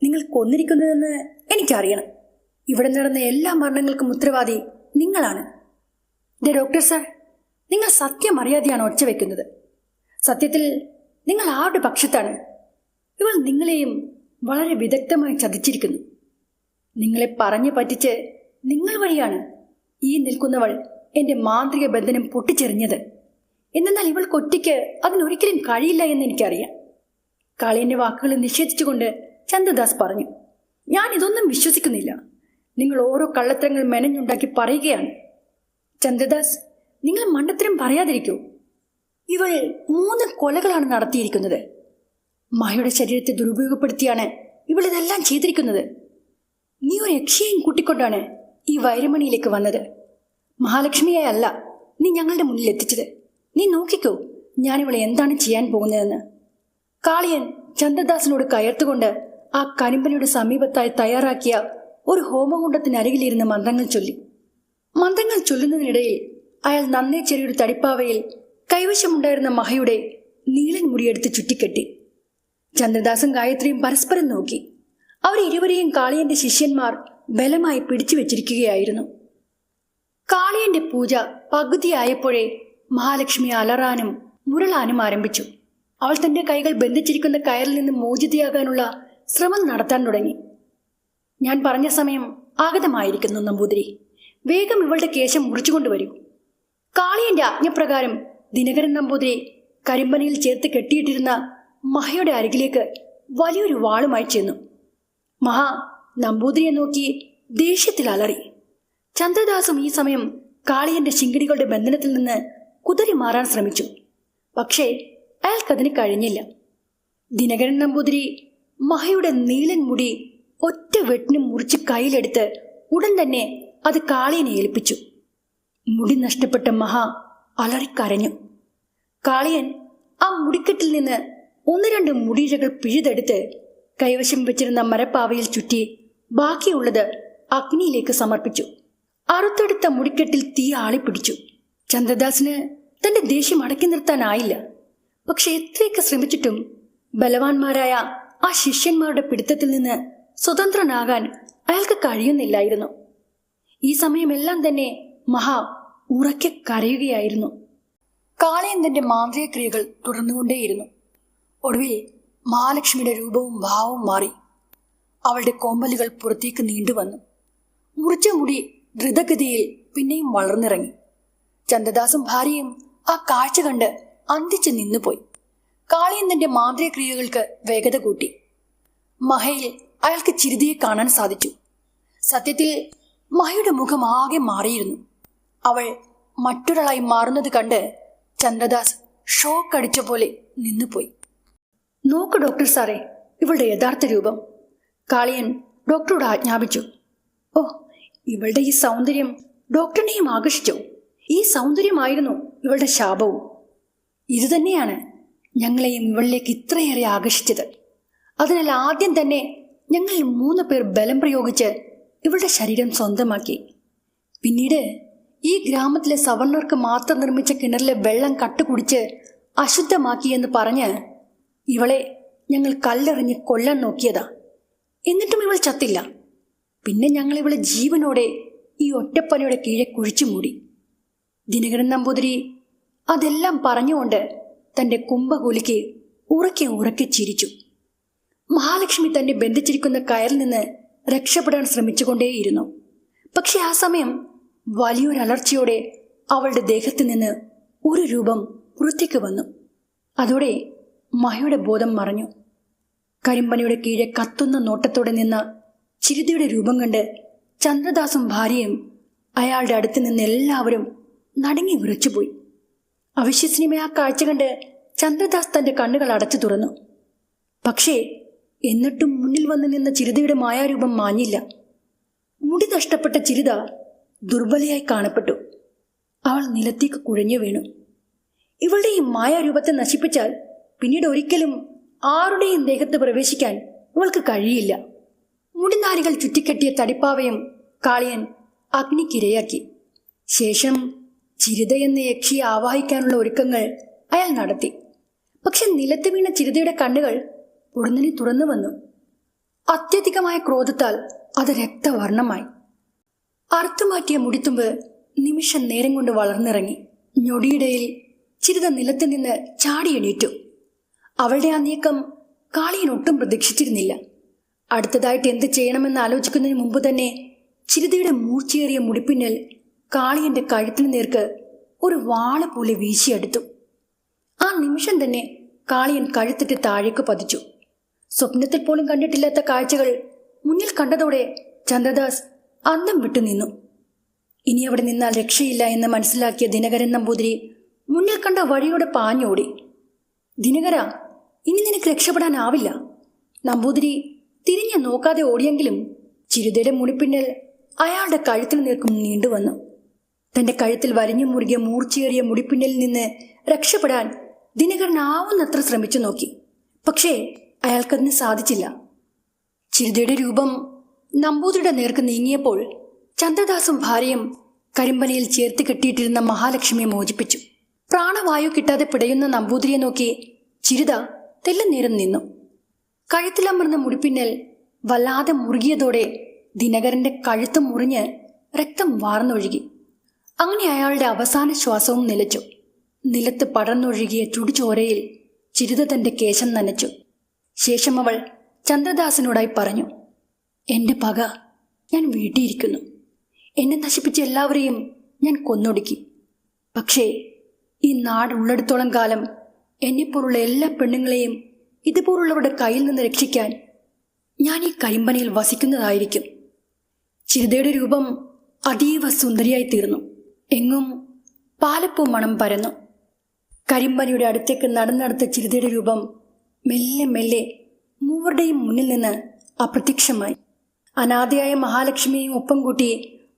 നിങ്ങൾ കൊന്നിരിക്കുന്നതെന്ന് എനിക്കറിയണം. ഇവിടെ നടന്ന എല്ലാ മരണങ്ങൾക്കും ഉത്തരവാദി നിങ്ങളാണ്. ഡോക്ടർ സാർ, നിങ്ങൾ സത്യം അറിയാതെയാണ് ഒച്ച വെക്കുന്നത്. സത്യത്തിൽ നിങ്ങൾ ആരുടെ പക്ഷത്താണ്? ഇവൾ നിങ്ങളെയും വളരെ വിദഗ്ധമായി ചതിച്ചിരിക്കുന്നു. നിങ്ങളെ പറഞ്ഞു പറ്റിച്ച് നിങ്ങൾ വഴിയാണ് ഈ നിൽക്കുന്നവൾ എന്റെ മാന്ത്രിക ബന്ധനം പൊട്ടിച്ചെറിഞ്ഞത്. എന്നാൽ ഇവൾക്കൊറ്റയ്ക്ക് അതിനൊരിക്കലും കഴിയില്ല എന്ന് എനിക്കറിയാം. കാളിയന്റെ വാക്കുകൾ നിഷേധിച്ചുകൊണ്ട് ചന്ദ്രദാസ് പറഞ്ഞു. ഞാൻ ഇതൊന്നും വിശ്വസിക്കുന്നില്ല. നിങ്ങൾ ഓരോ കള്ളത്തരങ്ങൾ മെനഞ്ഞുണ്ടാക്കി പറയുകയാണ്. ചന്ദ്രദാസ്, നിങ്ങൾ മണ്ടത്തരം പറയാതിരിക്കൂ. ഇവൾ 3 കൊലകളാണ് നടത്തിയിരിക്കുന്നത്. മഹയുടെ ശരീരത്തെ ദുരുപയോഗപ്പെടുത്തിയാണ് ഇവൾ ഇതെല്ലാം ചെയ്തിരിക്കുന്നത്. നീ ഒരു യക്ഷിയെയും കൂട്ടിക്കൊണ്ടാണ് ഈ വൈരമണിയിലേക്ക് വന്നത്. മഹാലക്ഷ്മിയെ അല്ല നീ ഞങ്ങളുടെ മുന്നിൽ എത്തിച്ചത്. നീ നോക്കിക്കോ ഞാനിവളെ എന്താണ് ചെയ്യാൻ പോകുന്നതെന്ന്. കാളിയൻ ചന്ദ്രദാസിനോട് കയർത്തുകൊണ്ട് ആ കരിമ്പനയുടെ സമീപത്തായി തയ്യാറാക്കിയ ഒരു ഹോമകുണ്ടത്തിനരികിലിരുന്ന് മന്ത്രങ്ങൾ ചൊല്ലി. മന്ത്രങ്ങൾ ചൊല്ലുന്നതിനിടയിൽ അയാൾ നന്നേ ചെറിയൊരു തടിപ്പാവയിൽ കൈവശമുണ്ടായിരുന്ന മഹയുടെ നീളൻ മുടിയെടുത്ത് ചുറ്റിക്കെട്ടി. ചന്ദ്രദാസും ഗായത്രിയും പരസ്പരം നോക്കി. അവരിരുവരെയും കാളിയന്റെ ശിഷ്യന്മാർ ബലമായി പിടിച്ചു വെച്ചിരിക്കുകയായിരുന്നു. കാളിയന്റെ പൂജ പകുതിയായപ്പോഴേ മഹാലക്ഷ്മി അലറാനും മുരളാനും ആരംഭിച്ചു. അവൾ തന്റെ കൈകൾ ബന്ധിച്ചിരിക്കുന്ന കയറിൽ നിന്ന് മോചിതയാകാനുള്ള ശ്രമം നടത്താൻ തുടങ്ങി. ഞാൻ പറഞ്ഞ സമയം ആഗതമായിരിക്കുന്നു നമ്പൂതിരി. വേഗം ഇവളുടെ കേശം മുറിച്ചുകൊണ്ടുവരൂ. കാളിയന്റെ ആജ്ഞപ്രകാരം ദിനകരൻ നമ്പൂതിരി കരിമ്പനയിൽ ചേർത്ത് കെട്ടിയിട്ടിരുന്ന മഹയുടെ അരികിലേക്ക് വലിയൊരു വാളുമായി ചെന്നു. മഹ നമ്പൂതിരിയെ നോക്കി ദേഷ്യത്തിൽ അലറി. ചന്ദ്രദാസും ഈ സമയം കാളിയന്റെ ശിങ്കിടികളുടെ ബന്ധനത്തിൽ നിന്ന് കുതറി മാറാൻ ശ്രമിച്ചു. പക്ഷേ അയാൾക്കതിന് കഴിഞ്ഞില്ല. ദിനകരൻ നമ്പൂതിരി മഹയുടെ നീലൻ മുടി ഒറ്റ വെട്ടിന് മുറിച്ച് കയ്യിലെടുത്ത് ഉടൻ തന്നെ അത് കാളിയനെ ഏൽപ്പിച്ചു. മുടി നഷ്ടപ്പെട്ട മഹ അലറിക്കരഞ്ഞു. കാളിയൻ ആ മുടിക്കെട്ടിൽ നിന്ന് 1-2 മുടിയിഴകൾ പിഴുതെടുത്ത് കൈവശം വെച്ചിരുന്ന മരപ്പാവയിൽ ചുറ്റി ബാക്കിയുള്ളത് അഗ്നിയിലേക്ക് സമർപ്പിച്ചു. അറുത്തെടുത്ത മുടിക്കെട്ടിൽ തീ ആളിപ്പിടിച്ചു. ചന്ദ്രദാസിന് തന്റെ ദേഷ്യം അടക്കി നിർത്താനായില്ല. പക്ഷെ എത്രയൊക്കെ ശ്രമിച്ചിട്ടും ബലവാന്മാരായ ആ ശിഷ്യന്മാരുടെ പിടുത്തത്തിൽ നിന്ന് സ്വതന്ത്രനാകാൻ അയാൾക്ക് കഴിയുന്നില്ലായിരുന്നു. ഈ സമയമെല്ലാം തന്നെ മഹ ഉറക്കെ കരയുകയായിരുന്നു. കാളിയൻ തന്റെ മാന്ത്രിക ക്രിയകൾ തുടർന്നുകൊണ്ടേയിരുന്നു. ഒടുവിൽ മഹാലക്ഷ്മിയുടെ രൂപവും ഭാവവും മാറി. അവളുടെ കോമ്പലുകൾ പുറത്തേക്ക് നീണ്ടുവന്നു. മുറിച്ച മുടി ദ്രുതഗതിയിൽ പിന്നെയും വളർന്നിറങ്ങി. ചന്ദ്രദാസും ഭാര്യയും ആ കാഴ്ച കണ്ട് അന്തിച്ച് നിന്നുപോയി. കാളിയൻ തന്റെ മാന്ത്രിക ക്രിയകൾക്ക് വേഗത കൂട്ടി. മഹയിൽ അയാൾക്ക് ചിരിതയെ കാണാൻ സാധിച്ചു. സത്യത്തിൽ മഹയുടെ മുഖം ആകെ മാറിയിരുന്നു. അവൾ മറ്റൊരാളായി മാറുന്നത് കണ്ട് ചന്ദ്രദാസ് ഷോക്ക് അടിച്ച പോലെ നിന്നുപോയി. നോക്ക് ഡോക്ടർ സാറേ, ഇവളുടെ യഥാർത്ഥ രൂപം. കാളിയൻ ഡോക്ടറോട് ആജ്ഞാപിച്ചു. ഓ, ഇവളുടെ ഈ സൗന്ദര്യം ഡോക്ടറിനെയും ആകർഷിച്ചു. ഈ സൗന്ദര്യമായിരുന്നു ഇവളുടെ ശാപവും. ഇതുതന്നെയാണ് ഞങ്ങളെയും ഇവളിലേക്ക് ഇത്രയേറെ ആകർഷിച്ചത്. അതിനാൽ ആദ്യം തന്നെ ഞങ്ങൾ 3 പേർ ബലം പ്രയോഗിച്ച് ഇവളുടെ ശരീരം സ്വന്തമാക്കി. പിന്നീട് ഈ ഗ്രാമത്തിലെ സവർണർക്ക് മാത്രം നിർമ്മിച്ച കിണറിലെ വെള്ളം കട്ടുകുടിച്ച് അശുദ്ധമാക്കി എന്ന് പറഞ്ഞ് ഇവളെ ഞങ്ങൾ കല്ലെറിഞ്ഞ് കൊല്ലാൻ നോക്കിയതാ. എന്നിട്ടും ഇവൾ ചത്തില്ല. പിന്നെ ഞങ്ങൾ ഇവളെ ജീവനോടെ ഈ ഒറ്റപ്പനയുടെ കീഴെ കുഴിച്ചു മൂടി. ദിനകരൻ നമ്പൂതിരി അതെല്ലാം പറഞ്ഞുകൊണ്ട് തൻ്റെ കുംഭകൂലിക്ക് ഉറക്കെ ഉറക്കെ ചിരിച്ചു. മഹാലക്ഷ്മി തന്നെ ബന്ധിച്ചിരിക്കുന്ന കയറിൽ നിന്ന് രക്ഷപ്പെടാൻ ശ്രമിച്ചുകൊണ്ടേയിരുന്നു. പക്ഷെ ആ സമയം വലിയൊരലർച്ചയോടെ അവളുടെ ദേഹത്ത് നിന്ന് ഒരു രൂപം പുറത്തേക്ക് വന്നു. അതോടെ മഹയുടെ ബോധം മറഞ്ഞു. കരിമ്പനിയുടെ കീഴെ കത്തുന്ന നോട്ടത്തോടെ നിന്ന ചിരുതയുടെ രൂപം കണ്ട് ചന്ദ്രദാസും ഭാര്യയും അയാളുടെ അടുത്ത് നിന്ന് എല്ലാവരും നടുങ്ങി വിറച്ചുപോയി. അവിശ്വസനീയമായ ആ കാഴ്ച കണ്ട് ചന്ദ്രദാസ് തൻ്റെ കണ്ണുകൾ അടച്ചു തുറന്നു. പക്ഷേ എന്നിട്ടും മുന്നിൽ വന്നു നിന്ന ചിരുതയുടെ മായാരൂപം മാഞ്ഞില്ല. മുടി നഷ്ടപ്പെട്ട ചിരുത ദുർബലയായി കാണപ്പെട്ടു. അവൾ നിലത്തേക്ക് കുഴഞ്ഞു വീണു. ഇവളുടെ ഈ മായാരൂപത്തെ നശിപ്പിച്ചാൽ പിന്നീട് ഒരിക്കലും ആരുടെയും ദേഹത്ത് പ്രവേശിക്കാൻ ഇവൾക്ക് കഴിയില്ല. മുടിനാരികൾ ചുറ്റിക്കെട്ടിയ തടിപ്പാവയും കാളിയൻ അഗ്നിക്കിരയാക്കി. ശേഷം ചിരുത എന്ന യക്ഷിയെ ആവാഹിക്കാനുള്ള ഒരുക്കങ്ങൾ അയാൾ നടത്തി. പക്ഷെ നിലത്ത് വീണ ചിരുതയുടെ കണ്ണുകൾ ഉടനെ തുറന്നു വന്നു. അത്യധികമായ ക്രോധത്താൽ അത് രക്തവർണമായി. അറുത്തുമാറ്റിയ മുടിത്തുമ്പ് നിമിഷം നേരം കൊണ്ട് വളർന്നിറങ്ങി. ഞൊടിയിടയിൽ ചിരുത നിലത്ത് നിന്ന് ചാടി എണീറ്റു. അവളുടെ ആ നീക്കം കാളിയൻ ഒട്ടും പ്രതീക്ഷിച്ചിരുന്നില്ല. അടുത്തതായിട്ട് എന്ത് ചെയ്യണമെന്ന് ആലോചിക്കുന്നതിന് മുമ്പ് തന്നെ ചിരുതയുടെ മൂർച്ചയേറിയ മുടിപ്പിന്നൽ കാളിയന്റെ കഴുത്തിന് നേർക്ക് ഒരു വാള പോലെ വീശിയെടുത്തു. ആ നിമിഷം തന്നെ കാളിയൻ കഴുത്തിട്ട് താഴേക്ക് പതിച്ചു. സ്വപ്നത്തിൽ പോലും കണ്ടിട്ടില്ലാത്ത കാഴ്ചകൾ മുന്നിൽ കണ്ടതോടെ ചന്ദ്രദാസ് അന്തം വിട്ടു നിന്നു. ഇനി അവിടെ നിന്നാൽ രക്ഷയില്ല എന്ന് മനസ്സിലാക്കിയ ദിനകരൻ നമ്പൂതിരി മുന്നിൽ കണ്ട വഴിയോടെ പാഞ്ഞോടി. ദിനകര, ഇനി നിനക്ക് രക്ഷപ്പെടാനാവില്ല. നമ്പൂതിരി തിരിഞ്ഞു നോക്കാതെ ഓടിയെങ്കിലും ചിരുതയുടെ മുടിപ്പിന്നൽ അയാളുടെ കഴുത്തിന് നേർക്കും നീണ്ടുവന്നു. തന്റെ കഴുത്തിൽ വരിഞ്ഞു മുറുകിയ മൂർച്ചയേറിയ മുടിപ്പിന്നലിൽ നിന്ന് രക്ഷപ്പെടാൻ ദിനകരൻ ആവുന്നത്ര ശ്രമിച്ചു നോക്കി. പക്ഷേ അയാൾക്കതിന് സാധിച്ചില്ല. ചിരുതയുടെ രൂപം നമ്പൂതിരിയുടെ നേർക്ക് നീങ്ങിയപ്പോൾ ചന്ദ്രദാസും ഭാര്യയും കരിമ്പനയിൽ ചേർത്ത് കെട്ടിയിട്ടിരുന്ന മഹാലക്ഷ്മിയെ മോചിപ്പിച്ചു. പ്രാണവായു കിട്ടാതെ പിടയുന്ന നമ്പൂതിരിയെ നോക്കി ചിരുത തെല്ലുനേരം നിന്നു. കഴുത്തിലമർന്ന മുടിപ്പിന്നൽ വല്ലാതെ മുറുകിയതോടെ ദിനകരന്റെ കഴുത്ത് മുറിഞ്ഞ് രക്തം വാർന്നൊഴുകി. അങ്ങനെ അയാളുടെ അവസാന ശ്വാസവും നിലച്ചു. നിലത്ത് പടർന്നൊഴുകിയ ചുടുചോരയിൽ ചിരുത തന്റെ കേശം നനച്ചു. ശേഷം അവൾ ചന്ദ്രദാസിനോടായി പറഞ്ഞു, എന്റെ പക ഞാൻ വീട്ടിയിരിക്കുന്നു. എന്നെ നശിപ്പിച്ച എല്ലാവരെയും ഞാൻ കൊന്നൊടുക്കി. പക്ഷേ ഈ നാടുള്ളിടത്തോളം കാലം എന്നെപ്പോലുള്ള എല്ലാ പെണ്ണുങ്ങളെയും ഇതുപോലുള്ളവരുടെ കയ്യിൽ നിന്ന് രക്ഷിക്കാൻ ഞാൻ ഈ കരിമ്പനയിൽ വസിക്കുന്നതായിരിക്കും. ചിരുതയുടെ രൂപം അതീവ സുന്ദരിയായി തീർന്നു. എങ്ങും പാലപ്പൂ മണം പരന്നു. കരിമ്പനയുടെ അടുത്തേക്ക് നടന്നെടുത്ത ചിരുതയുടെ രൂപം മെല്ലെ മെല്ലെ മൂവരുടെയും മുന്നിൽ നിന്ന് അപ്രത്യക്ഷമായി. അനാഥയായ മഹാലക്ഷ്മിയെയും ഒപ്പം കൂട്ടി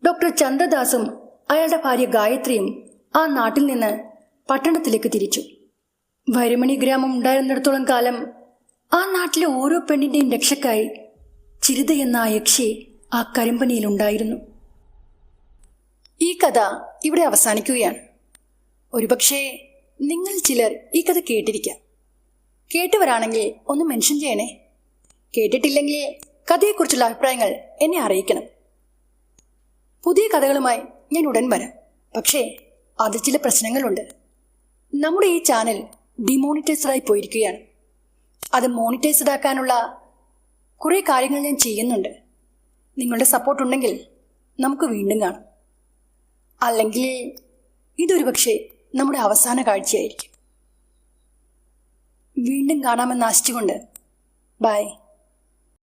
ഡോക്ടർ ചന്ദ്രദാസും അയാളുടെ ഭാര്യ ഗായത്രിയും ആ നാട്ടിൽ നിന്ന് പട്ടണത്തിലേക്ക് തിരിച്ചു. വരുമണി ഗ്രാമം ഉണ്ടായിരുന്നിടത്തോളം കാലം ആ നാട്ടിലെ ഓരോ പെണ്ണിൻ്റെയും രക്ഷക്കായി ചിരുത എന്ന ആ യക്ഷി ആ കരിമ്പനിയിലുണ്ടായിരുന്നു. ഈ കഥ ഇവിടെ അവസാനിക്കുകയാണ്. ഒരുപക്ഷെ നിങ്ങൾ ചിലർ ഈ കഥ കേട്ടിരിക്കാം. കേട്ടവരാണെങ്കിൽ ഒന്ന് മെൻഷൻ ചെയ്യണേ. കേട്ടിട്ടില്ലെങ്കിൽ കഥയെക്കുറിച്ചുള്ള അഭിപ്രായങ്ങൾ എന്നെ അറിയിക്കണം. പുതിയ കഥകളുമായി ഞാൻ ഉടൻ വരാം. പക്ഷേ അതിൽ ചില പ്രശ്നങ്ങളുണ്ട്. നമ്മുടെ ഈ ചാനൽ ഡിമോണിറ്റൈസ്ഡായി പോയിരിക്കുകയാണ്. അത് മോണിറ്റൈസ്ഡ് ആക്കാനുള്ള കുറേ കാര്യങ്ങൾ ഞാൻ ചെയ്യുന്നുണ്ട്. നിങ്ങളുടെ സപ്പോർട്ട് ഉണ്ടെങ്കിൽ നമുക്ക് വീണ്ടും കാണാം. അല്ലെങ്കിൽ ഇതൊരു പക്ഷേ നമ്മുടെ അവസാന കാഴ്ചയായിരിക്കും. വീണ്ടും കാണാമെന്ന് ആശിച്ചുകൊണ്ട് ബൈ.